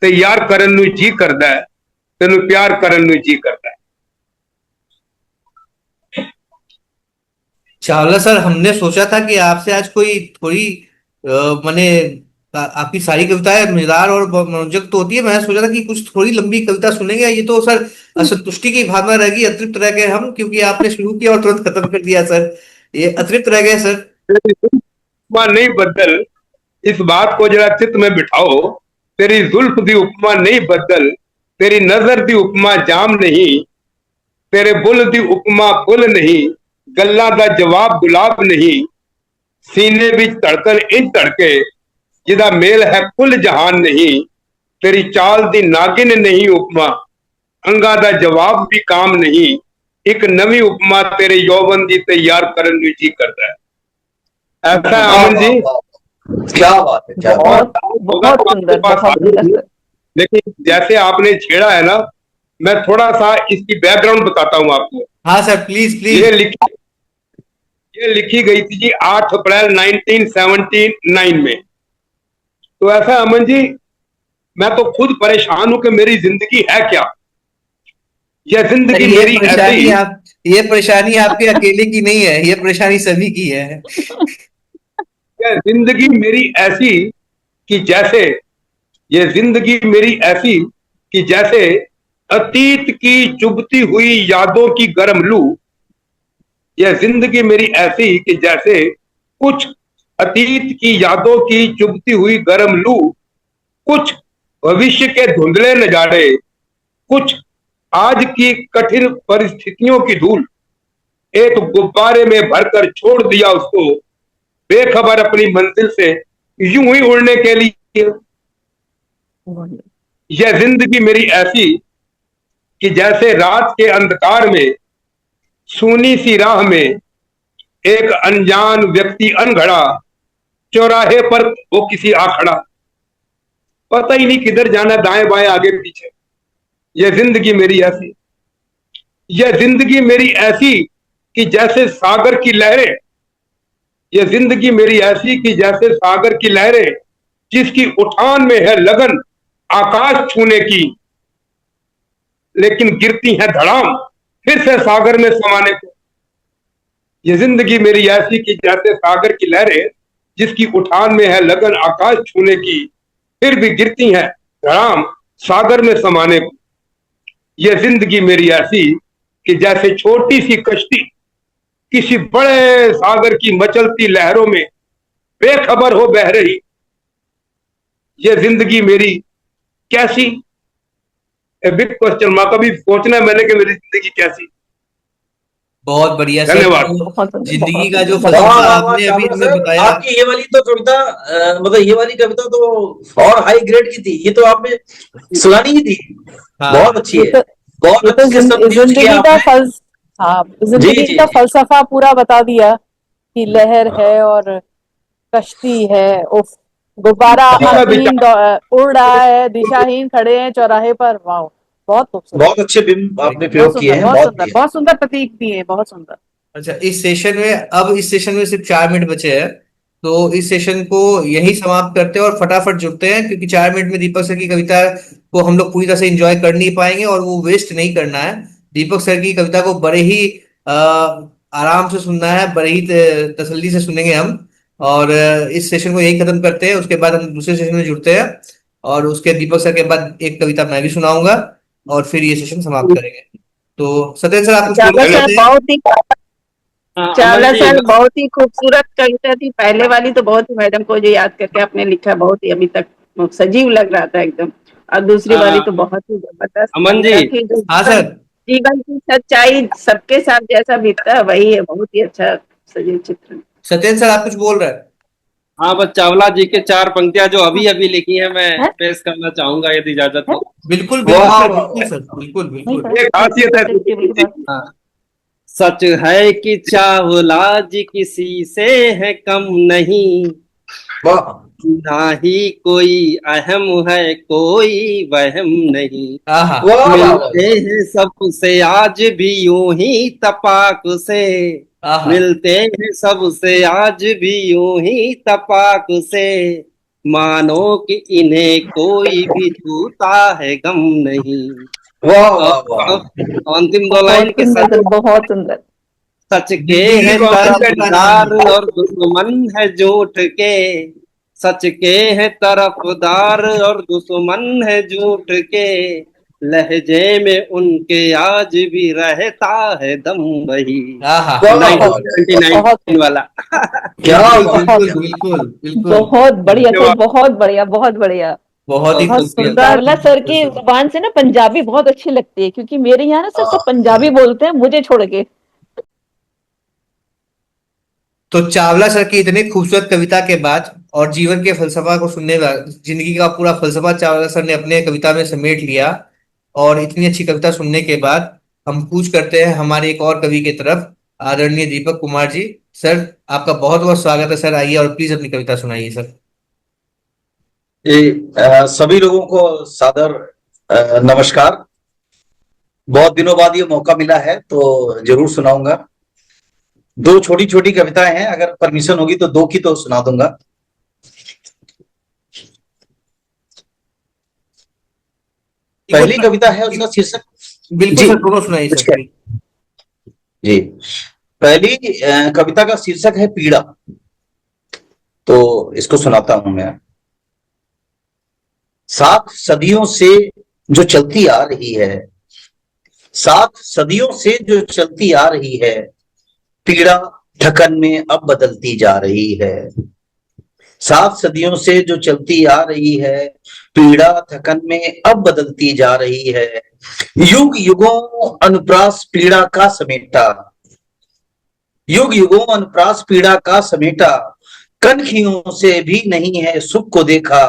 H: तैयार करन नू जी करदा है, तेनू प्यार करन नू जी करदा है।
I: चावला सर, हमने सोचा था कि आपसे आज कोई थोड़ी माने आपकी सारी कविताएं मजेदार और मनोरंजक तो होती है, मैं सोचा था कि कुछ थोड़ी लंबी कविता सुनेंगे। ये तो सर असंतुष्टि की भावना रहेगी, अतृप्त रह गए हम, क्योंकि आपने शुरू किया और तुरंत खत्म कर दिया सर, ये अतृप्त रह गए सर।
H: उपमा नहीं बदल, इस बात को जरा चित्त में बिठाओ, तेरी जुल्फ दी उपमा नहीं बदल, तेरी नजर दी उपमा जाम नहीं, तेरे बुल दी उपमा फुल नहीं, गल्लां दा जवाब गुलाब नहीं, सीने विच धड़कन इंज धड़के जिदा मेल है कुल जहान नहीं, तेरी चाल दी नागिन नहीं उपमा, अंगा दा जवाब भी काम नहीं, एक नवी उपमा तेरे यौवन दी तैयार करन नू जी करदा है। ऐसा है अमन जी,
J: क्या बात है, क्या बात है।
G: बहुत सुंदर, बहुत सुंदर।
H: लेकिन जैसे आपने छेड़ा है ना, मैं थोड़ा सा इसकी बैकग्राउंड बताता हूं आपको।
I: हाँ सर, प्लीज प्लीज।
H: ये लिखी गई थी जी 8 अप्रैल 1979 में। तो ऐसा अमन जी, मैं तो खुद परेशान हूं कि मेरी जिंदगी है क्या। यह जिंदगी मेरी ऐसे ही,
I: ये परेशानी आपके अकेले की नहीं है, ये परेशानी सभी की है।
H: यह जिंदगी मेरी ऐसी कि जैसे, ये जिंदगी मेरी ऐसी कि जैसे अतीत की चुभती हुई यादों की गर्म लू। यह जिंदगी मेरी ऐसी कि जैसे कुछ अतीत की यादों की चुभती हुई गर्म लू, कुछ भविष्य के धुंधले नजारे, कुछ आज की कठिन परिस्थितियों की धूल। एक गुब्बारे में भरकर छोड़ दिया उसको, बेखबर अपनी मंजिल से यूं ही उड़ने के लिए। यह जिंदगी मेरी ऐसी कि जैसे रात के अंधकार में, सूनी सी राह में, एक अनजान व्यक्ति अनघड़ा, चौराहे पर वो किसी आ खड़ा, पता ही नहीं किधर जाना, दाएं बाएं आगे पीछे। यह जिंदगी मेरी ऐसी, यह जिंदगी मेरी ऐसी कि जैसे सागर की लहरें, यह जिंदगी मेरी ऐसी कि जैसे सागर की लहरें, जिसकी उठान में है लगन आकाश छूने की, लेकिन गिरती है धड़ाम फिर से सागर में समाने को। यह जिंदगी मेरी ऐसी कि जैसे सागर की लहरें, जिसकी उठान में है लगन आकाश छूने की, फिर भी गिरती हैं धड़ाम सागर में समाने को। यह जिंदगी मेरी ऐसी कि जैसे छोटी सी कश्ती किसी बड़े सागर की मचलती लहरों में बेखबर हो बह रही। यह जिंदगी मेरी कैसी, बिग क्वेश्चन माँ, कभी सोचना है मैंने कि मेरी जिंदगी कैसी।
I: बहुत बढ़िया सर।
H: धन्यवाद।
I: जिंदगी का जो फलसफा आपने अभी हमें बताया,
J: आपकी ये वाली तो कविता मतलब ये वाली कविता तो और हाई ग्रेड की थी, ये तो आपने सुनानी ही थी। बहुत अच्छी है, बहुत
E: ये तो
J: अच्छे शब्द use
E: जिंदगी
J: किए
E: का
J: आपने।
E: जिंदगी का फलसफा पूरा बता दिया कि लहर है और कश्ती है, उफ, गुब्बारा अधीन उड़ रहा है, दिशाहीन खड़े हैं चौराहे पर। वाह, बहुत खूबसूरत,
J: बहुत अच्छे बिंब आपने प्रयोग किए हैं,
E: बहुत सुंदर प्रतीक दिए, बहुत सुंदर।
I: अच्छा इस सेशन में, अब इस सेशन में सिर्फ 4 मिनट बचे हैं, तो इस सेशन को यही समाप्त करते हैं और फटाफट जुड़ते हैं, क्योंकि 4 मिनट में दीपक सर की कविता को हम लोग पूरी तरह से एंजॉय कर नहीं पाएंगे और वो वेस्ट नहीं करना है। दीपक सर की कविता को बड़े ही आराम से सुनना है, बड़े ही तसल्ली से सुनेंगे हम। और इस सेशन को यही खत्म करते हैं, उसके बाद हम दूसरे सेशन में जुड़ते हैं और उसके दीपक सर के बाद एक कविता मैं भी सुनाऊंगा और फिर ये सेशन समाप्त करेंगे। तो सत्येंद्र सर, आप कुछ बोलना चाहते हैं?
D: चावला सर बहुत ही खूबसूरत कविता थी। पहले वाली तो बहुत ही, मैडम को जो याद करके आपने लिखा, बहुत ही अभी तक सजीव लग रहा था एकदम। और दूसरी वाली तो बहुत ही जबरदस्त
A: अमन जी।
I: हाँ सर।
D: जीवन की सच्चाई सबके साथ जैसा बीतता है वही है, बहुत ही अच्छा सजीव चित्र।
I: सत्येंद्र सर, आप कुछ बोल रहे हैं?
A: हाँ, बस चावला जी के 4 पंक्तियां जो अभी अभी लिखी हैं मैं पेश करना चाहूंगा, यदि इजाजत हो।
I: बिल्कुल बिल्कुल सर, बिल्कुल बिल्कुल।
H: एक खासियत है,
A: हाँ। सच है कि चावला जी किसी से है कम नहीं, ना ही कोई अहम है कोई वहम नहीं, मिलते हैं सबसे आज भी यूं ही तपाक से, मिलते हैं सबसे आज भी यूं ही तपाक से, मानो कि इन्हें कोई भी छूता है गम नहीं। अंतिम 2 लाइन के साथ
D: बहुत सुंदर।
A: सच के है तरफदार और दुश्मन है झूठ के, सच के है तरफदार और दुश्मन है झूठ के, लहजे में उनके आज भी रहता है दम वही। 1929 वाला।
I: क्या बिल्कुल बिल्कुल बिल्कुल,
G: बहुत बढ़िया सर, बहुत बढ़िया, बहुत बढ़िया,
I: बहुत ही
G: सुंदर। चावला सर की जुबान से ना पंजाबी बहुत अच्छी लगती है, क्योंकि मेरे यहाँ ना सब पंजाबी बोलते हैं मुझे छोड़ के।
I: तो चावला सर की इतनी खूबसूरत कविता के बाद और जीवन के फलसफा को सुनने का, जिंदगी का पूरा फलसफा चावला सर ने अपने कविता में समेट लिया, और इतनी अच्छी कविता सुनने के बाद हम कूच करते हैं हमारे एक और कवि की तरफ, आदरणीय दीपक कुमार जी। सर, आपका बहुत बहुत स्वागत है सर, आइए और प्लीज अपनी कविता सुनाइए सर।
J: सभी लोगों को सादर नमस्कार। बहुत दिनों बाद ये मौका मिला है तो जरूर सुनाऊंगा। 2 छोटी छोटी कविताएं हैं, अगर परमिशन होगी तो 2 की तो सुना दूंगा। पहली कविता है, उसका शीर्षक
I: बिल्कुल सर, दोनों सुनाइए सर
J: जी। पहली कविता का शीर्षक है पीड़ा। तो इसको सुनाता हूं मैं। 7 सदियों से जो चलती आ रही है, 7 सदियों से जो चलती आ रही है, पीड़ा थकन में अब बदलती जा रही है। 7 सदियों से जो चलती आ रही है, पीड़ा थकन में अब बदलती जा रही है। युग युगों अनुप्रास पीड़ा का समेटा, युग युगों अनुप्रास पीड़ा का समेटा, कनखियों से भी नहीं है सुख को देखा,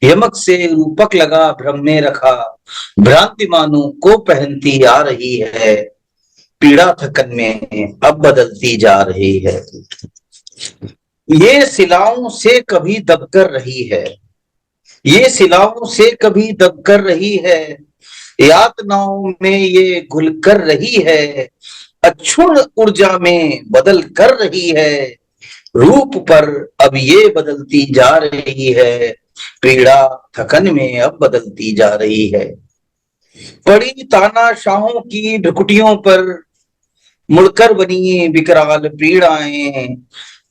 J: यमक से रूपक लगा भ्रम में रखा, भ्रांति मानो को पहनती आ रही है, पीड़ा थकन में अब बदलती जा रही है। ये सिलाओं से कभी दबकर रही है, ये सिलाओं से कभी दबकर रही है, यातनाओं में ये घुल कर रही है, अक्षुण ऊर्जा में बदल कर रही है, रूप पर अब ये बदलती जा रही है, पीड़ा थकन में अब बदलती जा रही है। पड़ी तानाशाहों की भ्रुकुटियों पर मुड़कर बनी विकराल पीड़ाएं,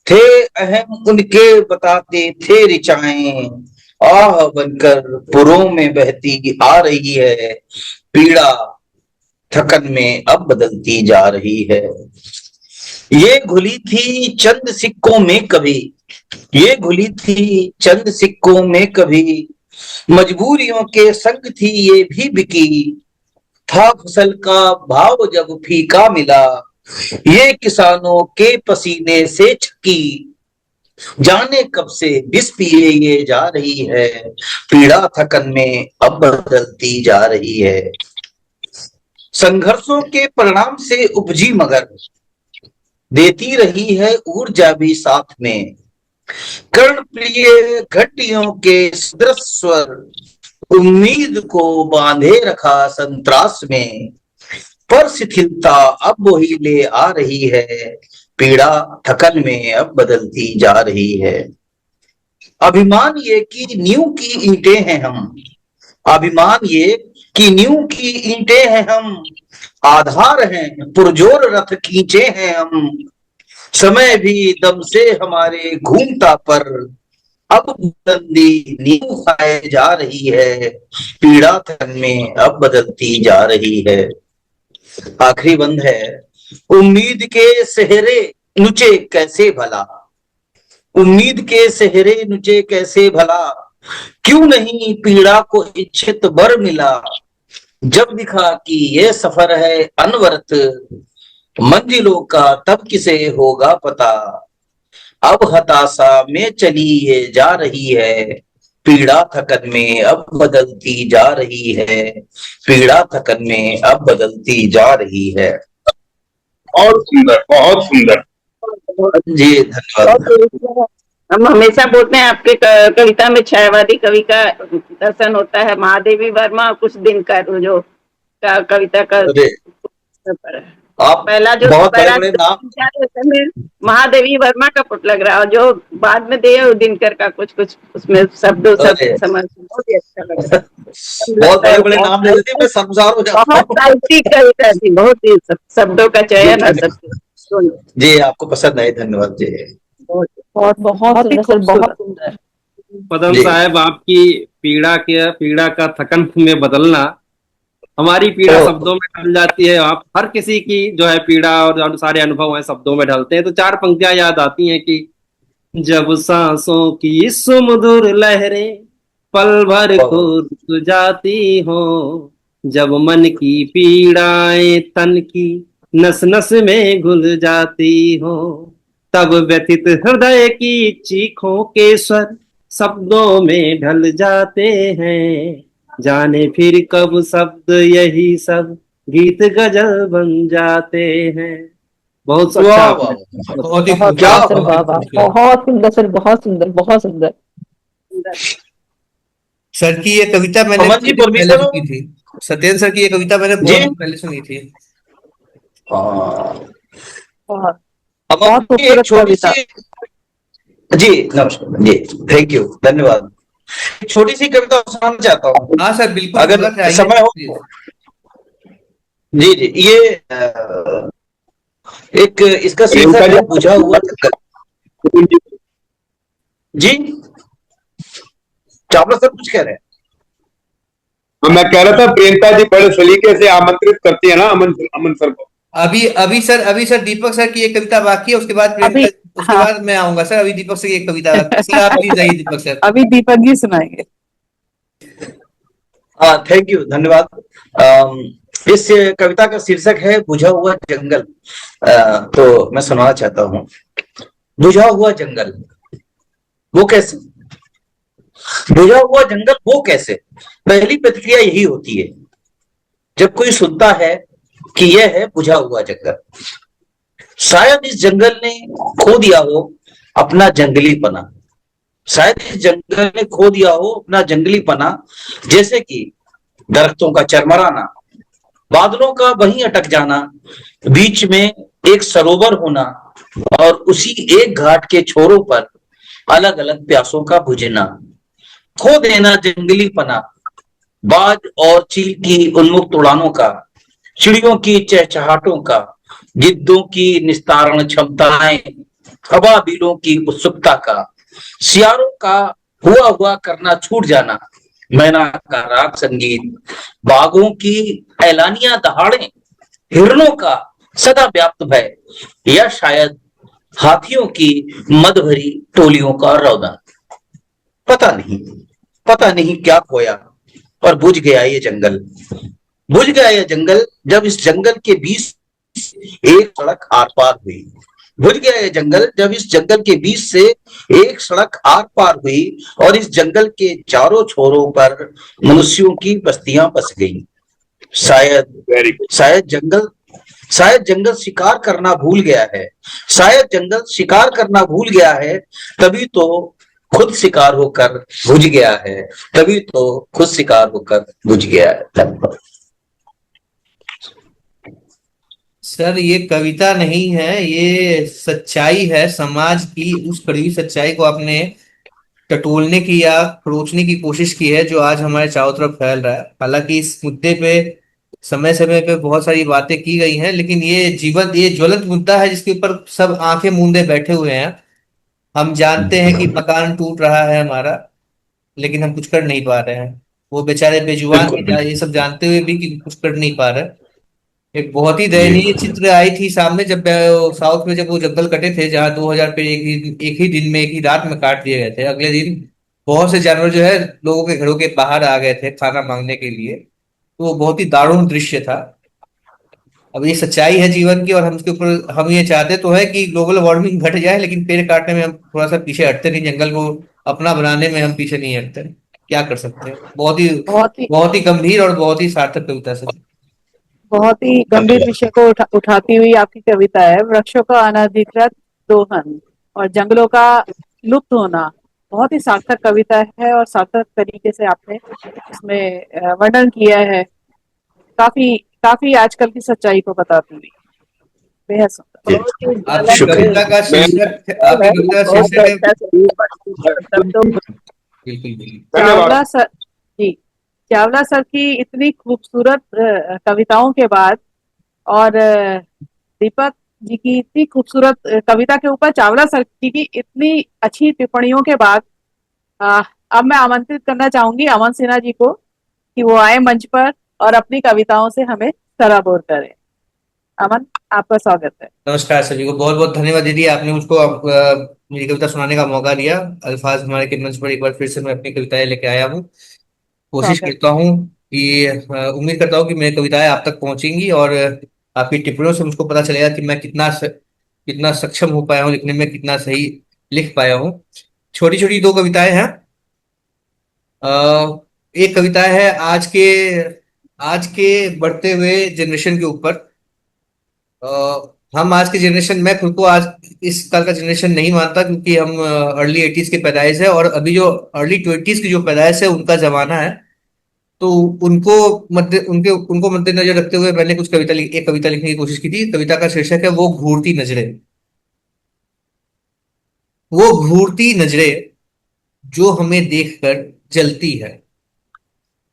J: थे अहम उनके बताते थे ऋचाएं, आह बनकर पुरों में बहती आ रही है, पीड़ा थकन में अब बदलती जा रही है। ये घुली थी चंद सिक्कों में कभी, ये घुली थी चंद सिक्कों में कभी, मजबूरियों के संग थी ये भी बिकी, था फसल का भाव जब फीका मिला, ये किसानों के पसीने से छकी, जाने कब से विष पिए ये जा रही है, पीड़ा थकन में अब बदलती जा रही है। संघर्षों के परिणाम से उपजी मगर देती रही है ऊर्जा भी साथ में, कर्ण प्रिय घटियों के सदृश स्वर उम्मीद को बांधे रखा संत्रास में, पर शिथिलता अब वही ले आ रही है, पीड़ा थकन में अब बदलती जा रही है। अभिमान ये कि नींव की ईंटें हैं हम, अभिमान ये कि नींव की ईंटें हैं हम, आधार हैं पुरजोर रथ खींचे हैं हम, समय भी दम से हमारे घूमता पर अब बुलंदी नींव खाए जा रही है, पीड़ा थकन में अब बदलती जा रही है। आखिरी बंद है। उम्मीद के सेहरे नुचे कैसे भला, उम्मीद के सेहरे नुचे कैसे भला, क्यों नहीं पीड़ा को इच्छित बर मिला, जब दिखा कि ये सफर है अनवरत, मंजिलों का तब किसे होगा पता, अब हताशा में चली ये जा रही है, पीड़ा थकन में अब बदलती जा रही है, पीड़ा थकन में अब बदलती जा रही है।
H: बहुत सुंदर, बहुत सुंदर
J: जी, धन्यवाद।
D: हम हमेशा बोलते हैं आपके कविता में छायावादी कवि का दर्शन होता है। महादेवी वर्मा और कुछ दिनकर जो कविता का
J: आप
D: पहला जो
J: बहुत बड़े नाम,
D: महादेवी वर्मा का पुट लग रहा है, और जो बाद में दिए वो दिनकर का कुछ कुछ उसमें शब्दों सब समझ बहुत ही अच्छा लग रहा है।
J: बहुत बड़े बड़े नाम ले लेते हैं, मैं शर्मसार हो जाता हूं।
D: बहुत साहित्यिक कविता थी, बहुत ही शब्दों का चयन है सब।
J: जी, आपको पसंद आई, धन्यवाद जी।
G: बहुत बहुत सुंदर।
A: पदम साहब, आपकी पीड़ा का थकन में बदलना, हमारी पीड़ा शब्दों में ढल जाती है। आप हर किसी की जो है पीड़ा और सारे अनुभव हैं शब्दों में ढलते हैं। तो 4 पंक्तियां याद आती हैं कि जब सांसों की सुमधुर लहरें पल भर को रुक जाती हो, जब मन की पीड़ाएं तन की नस नस में घुल जाती हो, तब व्यथित हृदय की चीखों के स्वर शब्दों में ढल जाते हैं, जाने फिर कब शब्द यही सब गीत गजल बन जाते हैं। बहुत अच्छा,
G: बहुत सुंदर सर, बहुत सुंदर, बहुत सुंदर।
I: सर की ये कविता मैंने पहले सुनी थी, सत्येंद्र सर की ये कविता मैंने बहुत पहले सुनी थी।
J: अब एक छोटी सी, जी नमस्कार जी, थैंक यू, धन्यवाद। छोटी सी कविता सुनाना चाहता हूँ।
I: हाँ सर, बिल्कुल,
J: अगर समय हो। जी जी, ये एक इसका शीर्षक है बुझा हुआ जंगल। जी चावला सर कुछ कह रहे हैं?
H: मैं कह रहा था प्रियंका जी बड़े सलीके से आमंत्रित करती है ना अमन अमन सर को।
I: अभी सर दीपक सर की एक कविता बाकी है, उसके बाद
E: अभी
I: प्रियंका, उसके
E: हाँ
I: बाद मैं आऊंगा सर। अभी दीपक सर की एक कविता बाकी है। सर आप प्लीज आइए दीपक सर।
E: अभी दीपक जी सुनाएंगे।
J: हाँ थैंक यू, धन्यवाद। इस कविता का शीर्षक है बुझा हुआ जंगल। तो मैं सुनाना चाहता हूँ। बुझा हुआ जंगल वो कैसे, बुझा हुआ जंगल वो कैसे। पहली प्रतिक्रिया यही होती है जब कोई सुनता है कि यह है बुझा हुआ जंगल। शायद इस जंगल ने खो दिया हो अपना जंगलीपना, शायद इस जंगल ने खो दिया हो अपना जंगलीपना, जैसे कि दरख्तों का चरमराना, बादलों का वहीं अटक जाना, बीच में एक सरोवर होना और उसी एक घाट के छोरों पर अलग अलग प्यासों का बुझना। खो देना जंगलीपना, बाज और चील की उन्मुक्त उड़ानों का, चिड़ियों की चहचहाटों का, गिद्धों की निस्तारण क्षमताएं, हवाबीलों की उत्सुकता का, सियारों का हुआ हुआ करना छूट जाना, मैना का राग संगीत, बाघों की ऐलानिया दहाड़े, हिरणों का सदा व्याप्त भय, या शायद हाथियों की मद भरी टोलियों का रौदन। पता नहीं, पता नहीं क्या खोया और बुझ गया ये जंगल। बुझ गया ये जंगल जब इस जंगल के बीच एक सड़क आर पार हुई। बुझ गया ये जंगल जब इस जंगल के बीच से एक सड़क आर पार हुई और इस जंगल के चारों छोरों पर मनुष्यों की बस्तियां बस गईं। शायद जंगल शिकार करना भूल गया है, शायद जंगल शिकार करना भूल गया है, तभी तो खुद शिकार होकर बुझ गया है, तभी तो खुद शिकार होकर बुझ गया है।
I: सर ये कविता नहीं है, ये सच्चाई है समाज की। उस कड़वी सच्चाई को आपने टटोलने की या खरोचने की कोशिश की है जो आज हमारे चारों तरफ फैल रहा है। हालांकि इस मुद्दे पे समय समय पे बहुत सारी बातें की गई हैं, लेकिन ये ज्वलंत मुद्दा है जिसके ऊपर सब आंखें मूंदे बैठे हुए हैं। हम जानते हैं कि मकान टूट रहा है हमारा, लेकिन हम कुछ कर नहीं पा रहे हैं। वो बेचारे बेजुबान
J: बिल्कुल
I: हैं, ये सब जानते हुए भी कि कुछ कर नहीं पा रहे। एक बहुत ही
J: जी
I: दयनीय चित्र आई थी सामने जब साउथ में जब वो जंगल कटे थे, जहां 2000 पेड़ एक ही दिन में, एक ही रात में काट दिए गए थे। अगले दिन बहुत से जानवर जो है लोगों के घरों के बाहर आ गए थे खाना मांगने के लिए। तो वो बहुत ही दारुण दृश्य था। अब ये सच्चाई है जीवन की, और हम इसके ऊपर हम ये चाहते तो है कि ग्लोबल वार्मिंग घट जाए, लेकिन पेड़ काटने में हम थोड़ा सा पीछे हटते नहीं, जंगल को अपना बनाने में हम पीछे नहीं हटते। क्या कर सकते हैं।
E: बहुत ही
I: बहुत ही गंभीर और बहुत ही सार्थक कविता से।
E: बहुत ही गंभीर विषय को उठाती हुई आपकी कविता है। वृक्षों का अनधिकृत दोहन और जंगलों का लुप्त होना बहुत ही सार्थक कविता है और सार्थक तरीके से आपने इसमें वर्णन किया है। काफी काफी आजकल की सच्चाई को बताती हुई बेहद सुंदर।
I: आपकी कविता का शीर्षक, आपकी कविता का शीर्षक है। बिल्कुल बिल्कुल।
E: चावला सर जी, चावला सर की इतनी खूबसूरत कविताओं के बाद और दीपक जी की इतनी खूबसूरत कविता के ऊपर चावला सर जी की इतनी अच्छी टिप्पणियों के बाद अब मैं आमंत्रित करना चाहूंगी अमन सिन्हा जी को कि वो आए मंच पर और अपनी कविताओं से हमें सराबोर करें। अमन, आपका स्वागत है।
I: नमस्कार सभी को, बहुत बहुत धन्यवाद दीदी, आपने मुझको मेरी कविता सुनाने का मौका दिया। अल्फाज हमारे के मंच पर एक बार फिर से मैं अपनी कविताएं लेके आया हूँ। कोशिश करता हूँ कि उम्मीद करता हूँ कि मेरी कविताएं आप तक पहुंचेंगी और आपकी टिप्पणियों से मुझको पता चलेगा कि मैं कितना सक्षम हो पाया हूँ लिखने में, कितना सही लिख पाया हूँ। छोटी छोटी दो कविताएं हैं। एक कविता है आज के बढ़ते हुए जनरेशन के ऊपर। हम आज के जनरेशन, मैं खुद को आज इस साल का जनरेशन नहीं मानता, क्योंकि हम अर्ली 80s के पैदाइश है, और अभी जो अर्ली 20s की जो पैदाइश है उनका जमाना है। तो उनको मद्देनजर रखते हुए मैंने एक कविता लिखने की कोशिश की थी। कविता का शीर्षक है वो घूरती नजरें। वो घूरती नजरें जो हमें देखकर जलती है।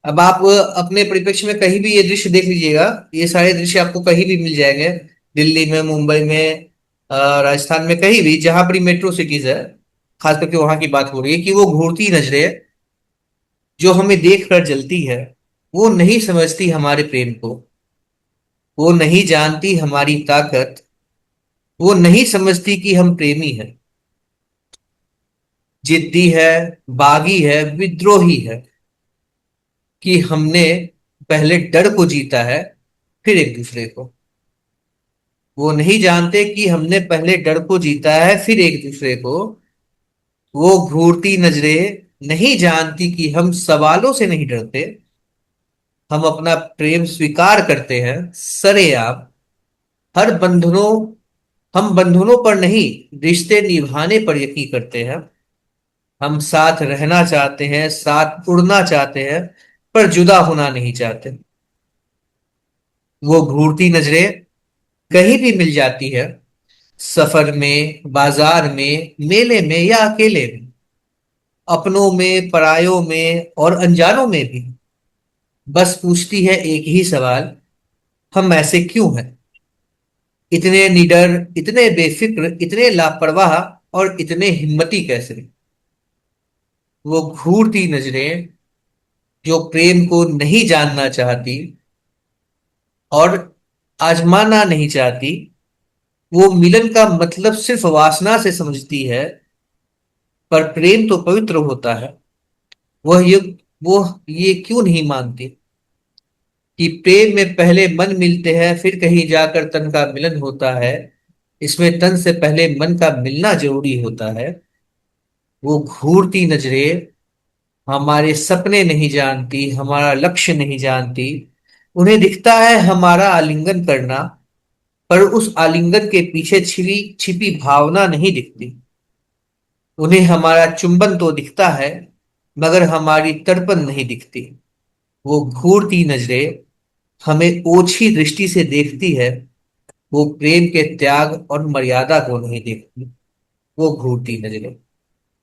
I: अब आप अपने परिप्रेक्ष्य में कहीं भी ये दृश्य देख लीजिएगा, ये सारे दृश्य आपको कहीं भी मिल जाएंगे, दिल्ली में, मुंबई में, राजस्थान में, कहीं भी जहां पर मेट्रो सिटीज है। खास करके वहां की बात हो रही है कि वो घूरती नजरें जो हमें देख कर जलती है, वो नहीं समझती हमारे प्रेम को, वो नहीं जानती हमारी ताकत, वो नहीं समझती कि हम प्रेमी हैं। जिद्दी है, बागी है, विद्रोही है कि हमने पहले डर को जीता है फिर एक दूसरे को। वो नहीं जानते कि हमने पहले डर को जीता है फिर एक दूसरे को। वो घूरती नजरें नहीं जानती कि हम सवालों से नहीं डरते, हम अपना प्रेम स्वीकार करते हैं सरेआम। हर बंधनों हम बंधनों पर नहीं, रिश्ते निभाने पर यकीन करते हैं। हम साथ रहना चाहते हैं, साथ उड़ना चाहते हैं, पर जुदा होना नहीं चाहते। वो घूरती नजरें कहीं भी मिल जाती है, सफर में, बाजार में, मेले में या अकेले में, अपनों में, परायों में और अनजानों में भी। बस पूछती है एक ही सवाल, हम ऐसे क्यों हैं? इतने निडर, इतने बेफिक्र, इतने लापरवाह और इतने हिम्मती कैसे? वो घूरती नजरें जो प्रेम को नहीं जानना चाहती और आजमाना नहीं चाहती, वो मिलन का मतलब सिर्फ वासना से समझती है, पर प्रेम तो पवित्र होता है। वह ये वो ये क्यों नहीं मानती कि प्रेम में पहले मन मिलते हैं, फिर कहीं जाकर तन का मिलन होता है। इसमें तन से पहले मन का मिलना जरूरी होता है। वो घूरती नजरें हमारे सपने नहीं जानती, हमारा लक्ष्य नहीं जानती। उन्हें दिखता है हमारा आलिंगन करना, पर उस आलिंगन के पीछे छिपी छिपी भावना नहीं दिखती। उन्हें हमारा चुंबन तो दिखता है, मगर हमारी तड़पन नहीं दिखती। वो घूरती नजरें हमें ओछी दृष्टि से देखती है, वो प्रेम के त्याग और मर्यादा को नहीं देखती। वो घूरती नजरें।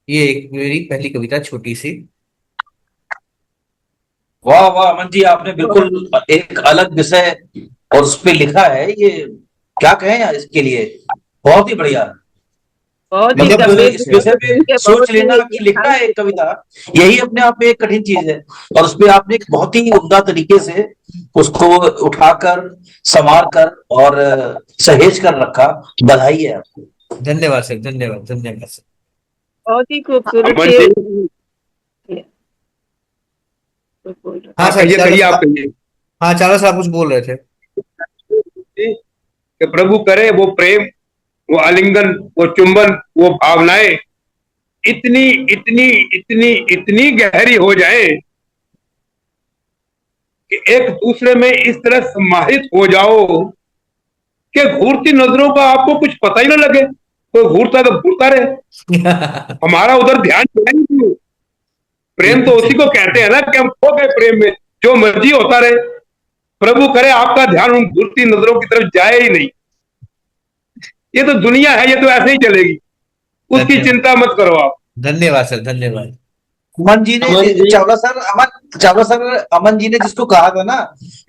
I: ये एक मेरी पहली कविता, छोटी सी।
J: वाह वाह अमन जी, आपने बिल्कुल एक अलग विषय और उस पे लिखा है। ये क्या कहें यार इसके लिए, बहुत ही बढ़िया।
D: बहुत ही
J: मतलब
D: गंभीर
J: इस विषय पे
D: उनके
J: सोच
D: बहुत
J: लेना
D: ही
J: कि लिखना है एक कविता, यही अपने आप में एक कठिन चीज है। और उसपे आपने एक बहुत ही उम्दा तरीके से उसको उठाकर, संवार कर और सहेज कर रखा। बधाई है आपको।
I: धन्यवाद सर, धन्यवाद, धन्यवाद सर।
D: बहुत ही खूबसूरत
H: अमन
D: से
H: जी,
I: हाँ सर,
H: कहिए कहिए, आप कहिए।
I: हाँ चावला साहब कुछ बोल रहे थे।
H: कि प्रभु करे वो प्रेम, वो आलिंगन, वो चुंबन, वो भावनाएं इतनी इतनी इतनी इतनी गहरी हो जाए कि एक दूसरे में इस तरह समाहित हो जाओ कि घूरती नजरों का आपको कुछ पता ही ना लगे। कोई घूरता तो घूरता रहे, हमारा उधर ध्यान जाए नहीं। प्रेम तो उसी को कहते हैं ना कि हम खो गए प्रेम में, जो मर्जी होता रहे। प्रभु करे आपका ध्यान उन घूरती नजरों की तरफ जाए ही नहीं। ये तो दुनिया है, ये तो ऐसे ही चलेगी, उसकी चिंता मत करो आप।
I: धन्यवाद सर, धन्यवाद।
J: अमन जी ने, चावला सर अमन जी ने जिसको कहा था ना,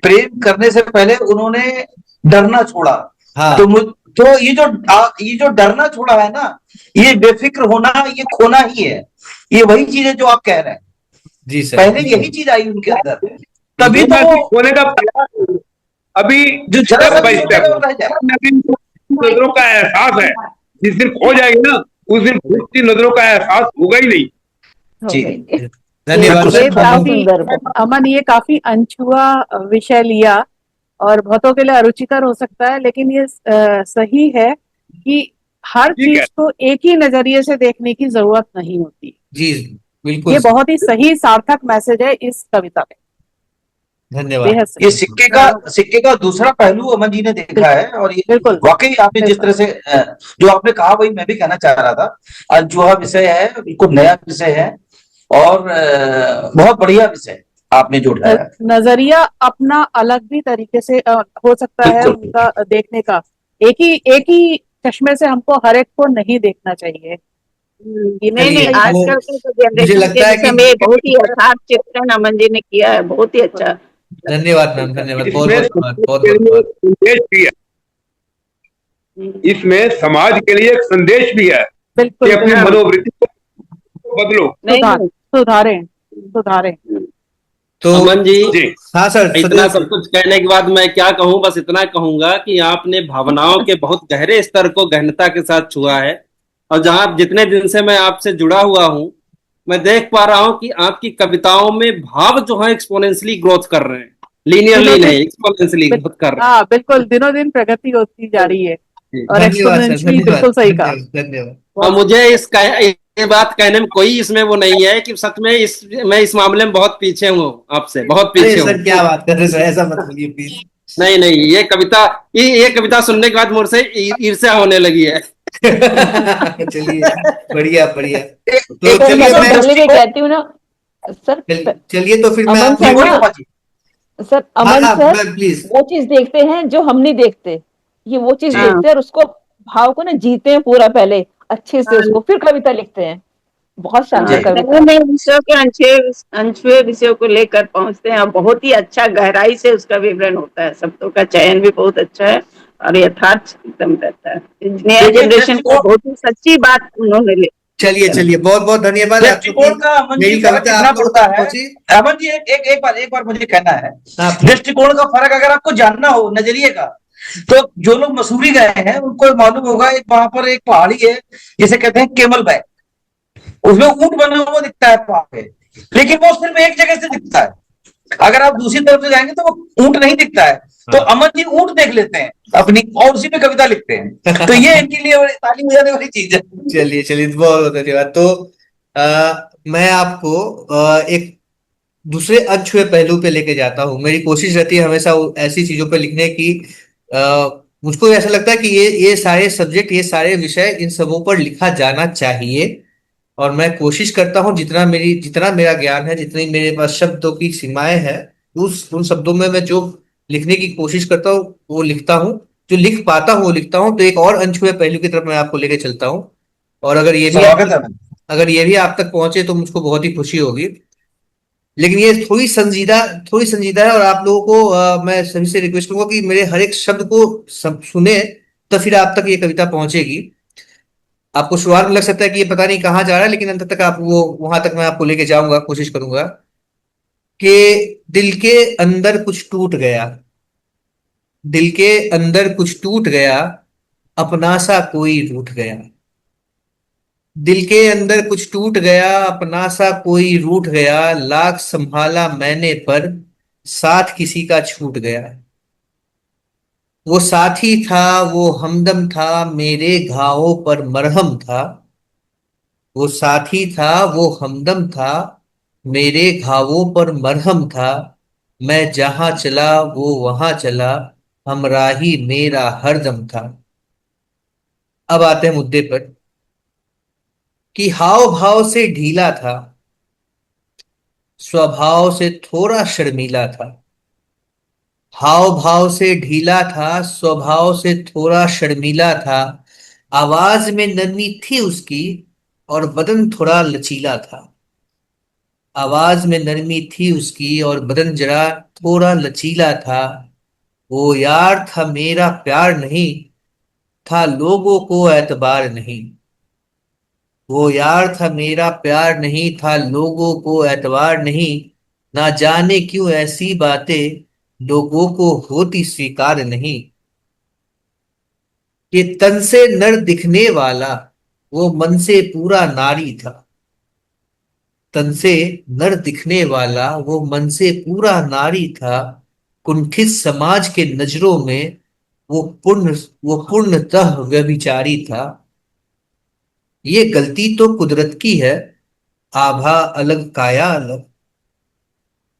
J: प्रेम करने से पहले उन्होंने डरना छोड़ा।
I: हाँ।
J: तो ये जो डरना छोड़ा है ना, ये बेफिक्र होना, ये खोना ही है। ये वही चीज है जो आप कह रहे हैं।
I: जी सर,
J: पहले यही चीज आई उनके अंदर, तभी तो
H: खोने का प्रयास अभी
J: जो
H: स्टेप बाय स्टेप नजरों का एहसास है। जिस दिन खो जाएगी ना, उस दिन घूरती नजरों का एहसास होगा ही नहीं।
J: जी
I: धन्यवाद
E: ये
I: सर।
E: काफी अमन, ये काफी अनछुआ विषय लिया और बहुतों के लिए अरुचिकर हो सकता है, लेकिन ये सही है कि हर चीज को एक ही नजरिए से देखने की जरूरत नहीं होती।
I: जी बिल्कुल,
E: ये बहुत ही सही सार्थक मैसेज है इस कविता में।
I: धन्यवाद।
J: ये सिक्के का दूसरा पहलू अमन जी ने देखा है, और ये वाकई आपने जिस तरह से जो आपने कहा वही मैं भी कहना चाह रहा था। जो विषय है बिल्कुल नया विषय है और बहुत बढ़िया विषय आपने जो उठाया।
E: नजरिया अपना अलग भी तरीके से हो सकता है उनका देखने का। एक ही चश्मे से हमको हर एक को नहीं देखना चाहिए।
D: नहीं, आजकल के जनरेशन के समय बहुत ही यथार्थ चित्रण अमन जी ने किया है, बहुत ही अच्छा।
I: धन्यवाद मैम, धन्यवाद,
H: संदेश भी है इसमें, समाज के लिए एक संदेश भी है कि अपनी मनोवृत्ति को बदलो।
D: नहीं नहीं।
E: सुधारें सुधारें।
B: तो
A: अमन जी,
H: जी
B: हाँ सर,
A: इतना
B: सदैव
A: सब कुछ कहने के बाद मैं क्या कहूं, बस इतना कहूंगा कि आपने भावनाओं के बहुत गहरे स्तर को गहनता के साथ छुआ है। और जहां जितने दिन से मैं आपसे जुड़ा हुआ हूं, मैं देख पा रहा हूं कि आपकी कविताओं में भाव जो है एक्सपोनेंशियली ग्रोथ कर रहे हैं, लीनियरली
E: दिनों दिन
A: नहीं, एक्सपोनेंशियली ग्रोथ कर रहे
E: हाँ बिल्कुल, दिनों दिन प्रगति होती जा रही है।
A: हैं।
E: और
B: धन्यवाद सर,
E: एक्सपोनेंशियली
B: धन्यवाद
E: बिल्कुल सही कहा।
B: धन्यवाद धन्यवाद।
A: और मुझे ये बात कहने में कोई इसमें वो नहीं है कि सच में मैं इस मामले में बहुत पीछे हूँ, आपसे बहुत
B: अरे
A: पीछे
B: सर,
A: हूँ।
B: क्या बात कर रहे हैं सर, ऐसा मत बोलिए प्लीज।
A: नहीं नहीं, ये कविता सुनने के बाद मुझसे ईर्ष्या होने लगी है।
B: चलिए, बढ़िया बढ़िया। तो
J: एक
B: चलिए
G: सर
B: मैं
G: पहले भी कहती हूँ ना सर,
B: चलिए तो फिर मैं
G: अमन
B: आपको
G: सर
J: बोलो
G: ना,
J: पापा जी।
G: सर
B: हाँ
G: अमन
B: हाँ
G: सर
B: मैं प्लीज।
G: वो चीज देखते हैं जो हम नहीं देखते। ये वो चीज
D: हाँ
G: देखते हैं और उसको भाव को ना जीते हैं पूरा पहले अच्छे से,
D: हाँ
G: उसको फिर कविता लिखते हैं। बहुत शानदार
D: हाँ,
G: कविता।
D: नए नए विषयों के अनछुए विषयों को लेकर पहुंचते हैं और बहुत ही अच्छा गहराई से उसका विवरण होता है। शब्दों का चयन भी बहुत अच्छा है और यथार्थ एकदम रहता है। नया
J: देखिए
D: जनरेशन को
J: दृष्टिकोण,
D: बहुत ही सच्ची बात उन्होंने
B: चलिए चलिए, बहुत बहुत धन्यवाद आप, चूंकि
J: दृष्टिकोण का अमन जी
B: मेरी
J: फर्क
B: कविता
J: कितना
B: आप लोगों
J: पड़ता
B: तक
J: है।
B: पहुंची।
J: अमन जी एक बार मुझे कहना है,
B: हाँ
J: दृष्टिकोण का फर्क अगर आपको जानना हो नजरिए का, तो जो लोग मसूरी गए हैं उनको मालूम होगा, एक वहां पर एक पहाड़ी है जिसे कहते हैं केमल बैक, उसमें ऊंट बना हुआ दिखता है वहां पे, लेकिन वो सिर्फ एक जगह से दिखता है। अगर आप दूसरी तरफ से जाएंगे तो वो ऊंट नहीं दिखता है। तो अमन जी ऊंट देख लेते हैं अपनी और उसी पे कविता लिखते हैं। तो ये इनके लिए ताली बजाने वाली चीज है।
B: चलिए चलिए, बहुत बहुत धन्यवाद। तो मैं आपको एक दूसरे अनछुए पहलू पे लेके जाता हूँ। मेरी कोशिश रहती है हमेशा ऐसी चीजों पे लिखने की, मुझको ऐसा लगता है कि ये सारे सब्जेक्ट, ये सारे विषय, इन सबों पर लिखा जाना चाहिए। और मैं कोशिश करता हूँ जितना मेरा ज्ञान है, जितनी मेरे पास शब्दों की सीमाएं हैं, उन शब्दों में मैं जो लिखने की कोशिश करता हूँ वो लिखता हूँ। जो लिख पाता हूँ वो लिखता हूँ। तो एक और अनछुए पहलू की तरफ मैं आपको लेके चलता हूँ। और
J: स्वागत है।
B: अगर ये भी आप तक पहुंचे तो मुझको बहुत ही खुशी होगी। लेकिन ये थोड़ी संजीदा है, और आप लोगों को मैं सभी से रिक्वेस्ट करूंगा कि मेरे हर एक शब्द को सुने, तो फिर आप तक ये कविता पहुंचेगी। आपको शुरुआत में लग सकता है कि ये पता नहीं कहाँ जा रहा है, लेकिन अंत तक आप वो वहां तक मैं आपको लेके जाऊंगा, कोशिश करूंगा। कि दिल के अंदर कुछ टूट गया, दिल के अंदर कुछ टूट गया, अपना सा कोई रूठ गया। दिल के अंदर कुछ टूट गया, अपना सा कोई रूठ गया, लाख संभाला मैंने पर साथ किसी का छूट गया। वो साथी था, वो हमदम था, मेरे घावों पर मरहम था। वो साथी था, वो हमदम था, मेरे घावों पर मरहम था। मैं जहां चला वो वहां चला, हमराही मेरा हरदम था। अब आते हैं मुद्दे पर। कि हाव भाव से ढीला था, स्वभाव से थोड़ा शर्मीला था। हाव भाव से ढीला था, स्वभाव से थोड़ा शर्मीला था। आवाज में नरमी थी उसकी, और बदन थोड़ा लचीला था। आवाज में नरमी थी उसकी और बदन जरा थोड़ा लचीला था। वो यार था मेरा प्यार नहीं, था लोगों को एतबार नहीं। वो यार था मेरा प्यार नहीं, था लोगों को एतबार नहीं। ना जाने क्यों ऐसी बातें लोगों को होती स्वीकार नहीं। कि तन से नर दिखने वाला वो मन से पूरा नारी था। तन से नर दिखने वाला वो मन से पूरा नारी था। कुंठित समाज के नजरों में वो पूर्णतः व्यभिचारी था। ये गलती तो कुदरत की है, आभा अलग काया अलग।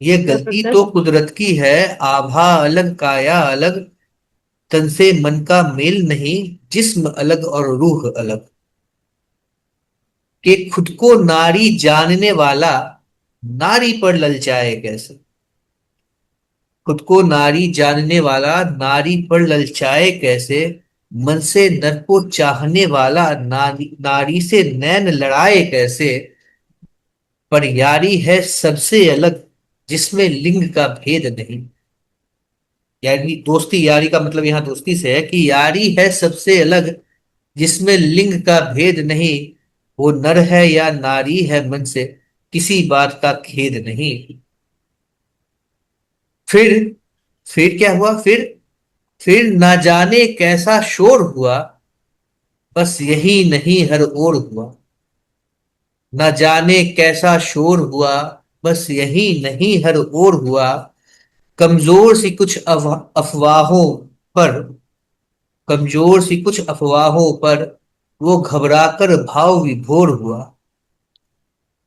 B: ये गलती तो
D: जबरदस्त।
B: कुदरत की है, आभा अलग काया अलग। तन से मन का मेल नहीं, जिस्म अलग और रूह अलग। कि खुद को नारी जानने वाला नारी पर ललचाए कैसे। खुद को नारी जानने वाला नारी पर ललचाए कैसे। मन से नर को चाहने वाला नारी से नैन लड़ाए कैसे। पर यारी है सबसे अलग, जिसमें लिंग का भेद नहीं। यानी दोस्ती, यारी का मतलब यहां दोस्ती से है कि यारी है सबसे अलग, जिसमें लिंग का भेद नहीं।
I: वो नर है या नारी है, मन से किसी बात का खेद नहीं। फिर फिर क्या हुआ? फिर ना जाने कैसा शोर हुआ, बस यही नहीं हर ओर हुआ। न जाने कैसा शोर हुआ, बस यही नहीं हर ओर हुआ। कमजोर सी कुछ अफवाहों पर, कमजोर सी कुछ अफवाहों पर वो घबराकर भाव विभोर हुआ।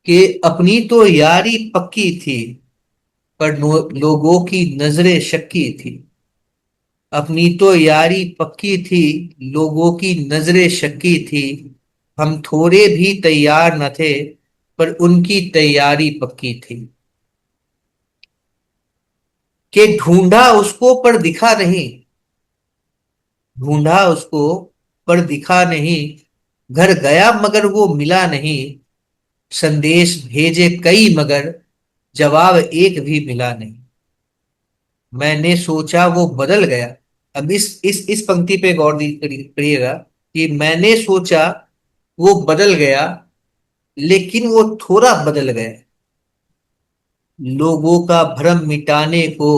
I: कि अपनी तो यारी पक्की थी, पर लोगों की नजरें शक्की थी। अपनी तो यारी पक्की थी, लोगों की नजरें शक्की थी। हम थोड़े भी तैयार न थे, पर उनकी तैयारी पक्की थी। कि ढूंढा उसको पर दिखा नहीं, ढूंढा उसको पर दिखा नहीं। घर गया मगर वो मिला नहीं। संदेश भेजे कई मगर जवाब एक भी मिला नहीं। मैंने सोचा वो बदल गया। अब इस पंक्ति पे गौर करिएगा कि मैंने सोचा वो बदल गया, लेकिन वो थोड़ा बदल गया। लोगों का भ्रम मिटाने को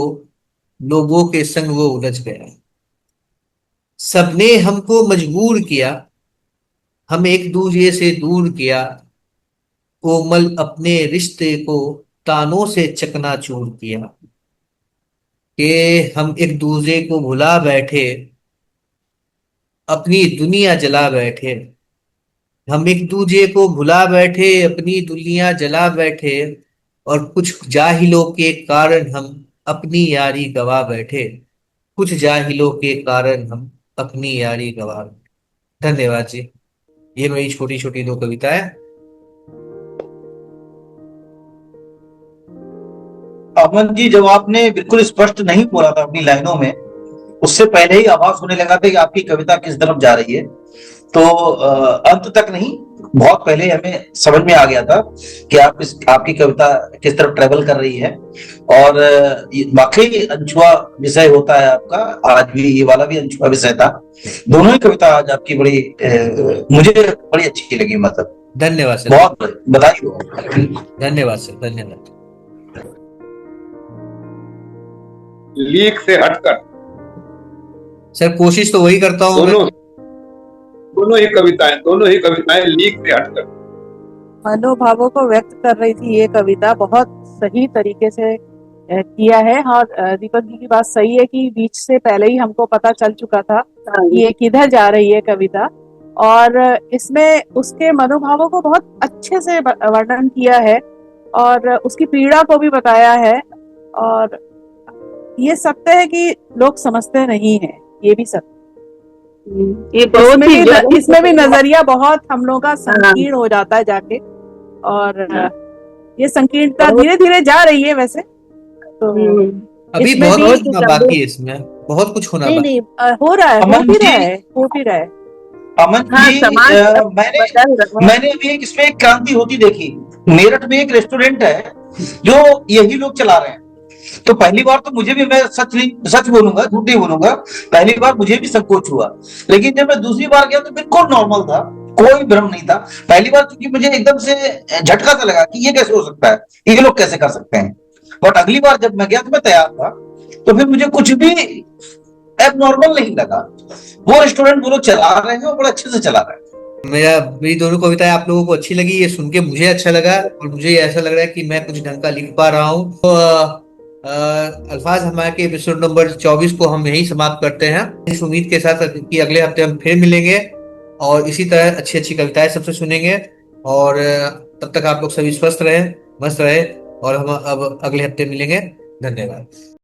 I: लोगों के संग वो उलझ गया। सबने हमको मजबूर किया, हम एक दूसरे से दूर किया। कोमल अपने रिश्ते को तानों से चकनाचूर किया। कि हम एक दूसरे को भुला बैठे, अपनी दुनिया जला बैठे। हम एक दूसरे को भुला बैठे, अपनी दुनिया जला बैठे। और कुछ जाहिलों के कारण हम अपनी यारी गवा बैठे। कुछ जाहिलों के कारण हम अपनी यारी गवा बैठे। धन्यवाद जी। ये मेरी छोटी छोटी दो कविताएं।
J: अमन जी, जब आपने बिल्कुल स्पष्ट नहीं बोला था अपनी लाइनों में, उससे पहले ही आवाज होने लगा था कि आपकी कविता किस तरफ जा रही है। तो अंत तक नहीं, बहुत पहले हमें समझ में आ गया था कि आपकी कविता किस तरफ ट्रेवल कर रही है। और वाकई अनछुआ विषय होता है आपका, आज भी ये वाला भी अनछुआ विषय था। दोनों ही कविता आज आपकी बड़ी मुझे बड़ी अच्छी लगी। मतलब
I: धन्यवाद सर,
J: बहुत बधाई हो।
I: धन्यवाद सर, धन्यवाद।
H: लीक से हटकर
I: सर कोशिश तो वही करता हूँ।
H: दोनों ही कविताएं लीक से हटकर
E: मनोभावों को व्यक्त कर रही थी ये कविता। बहुत सही तरीके से किया है। और दीपक जी की बात सही है कि बीच से पहले ही हमको पता चल चुका था कि ये किधर जा रही है कविता। और इसमें उसके मनोभावों को बहुत अच्छे से वर्णन किया है और उसकी पीड़ा को भी बताया है। और ये सत्य है कि लोग समझते नहीं है, ये भी सत्य।
D: ये बहुत ही
E: इसमें भी नजरिया बहुत हम लोगों का संकीर्ण हो जाता है जाके। और ये संकीर्णता धीरे धीरे जा रही है वैसे तो।
I: अभी बहुत बाकी है, इसमें बहुत कुछ होना
E: नहीं हो रहा है, हो भी रहा है।
J: अमन जी, मैंने अभी इसमें एक क्रांति होती देखी। मेरठ में एक रेस्टोरेंट है जो यही लोग चला रहे हैं। तो पहली बार तो मुझे भी, मैं सच बोलूंगा, झूठ नहीं बोलूंगा, पहली बार मुझे भी संकोच हुआ। लेकिन जब मैं दूसरी बार गया तो बिल्कुल नॉर्मल था, कोई भ्रम नहीं था। पहली बार क्योंकि मुझे एकदम से झटका सा लगा कि ये कैसे हो सकता है, ये लोग कैसे कर सकते हैं। बट अगली बार जब मैं गया तो मैं तैयार था, तो फिर मुझे कुछ भी एबनॉर्मल नहीं लगा। वो रेस्टोरेंट वो लोग चला रहे हैं और बड़े अच्छे से चला रहे हैं।
I: मेरी दोनों कविताएं आप लोगों को अच्छी लगी, ये सुन के मुझे अच्छा लगा और मुझे ऐसा लग रहा है कि मैं कुछ ढंग का लिख पा रहा हूँ। तो अल्फाज हमारे के एपिसोड नंबर 24 को हम यही समाप्त करते हैं, इस उम्मीद के साथ कि अगले हफ्ते हम फिर मिलेंगे और इसी तरह अच्छी अच्छी कविताएं सबसे सुनेंगे। और तब तक आप लोग सभी स्वस्थ रहे, मस्त रहे और हम अब अगले हफ्ते मिलेंगे। धन्यवाद।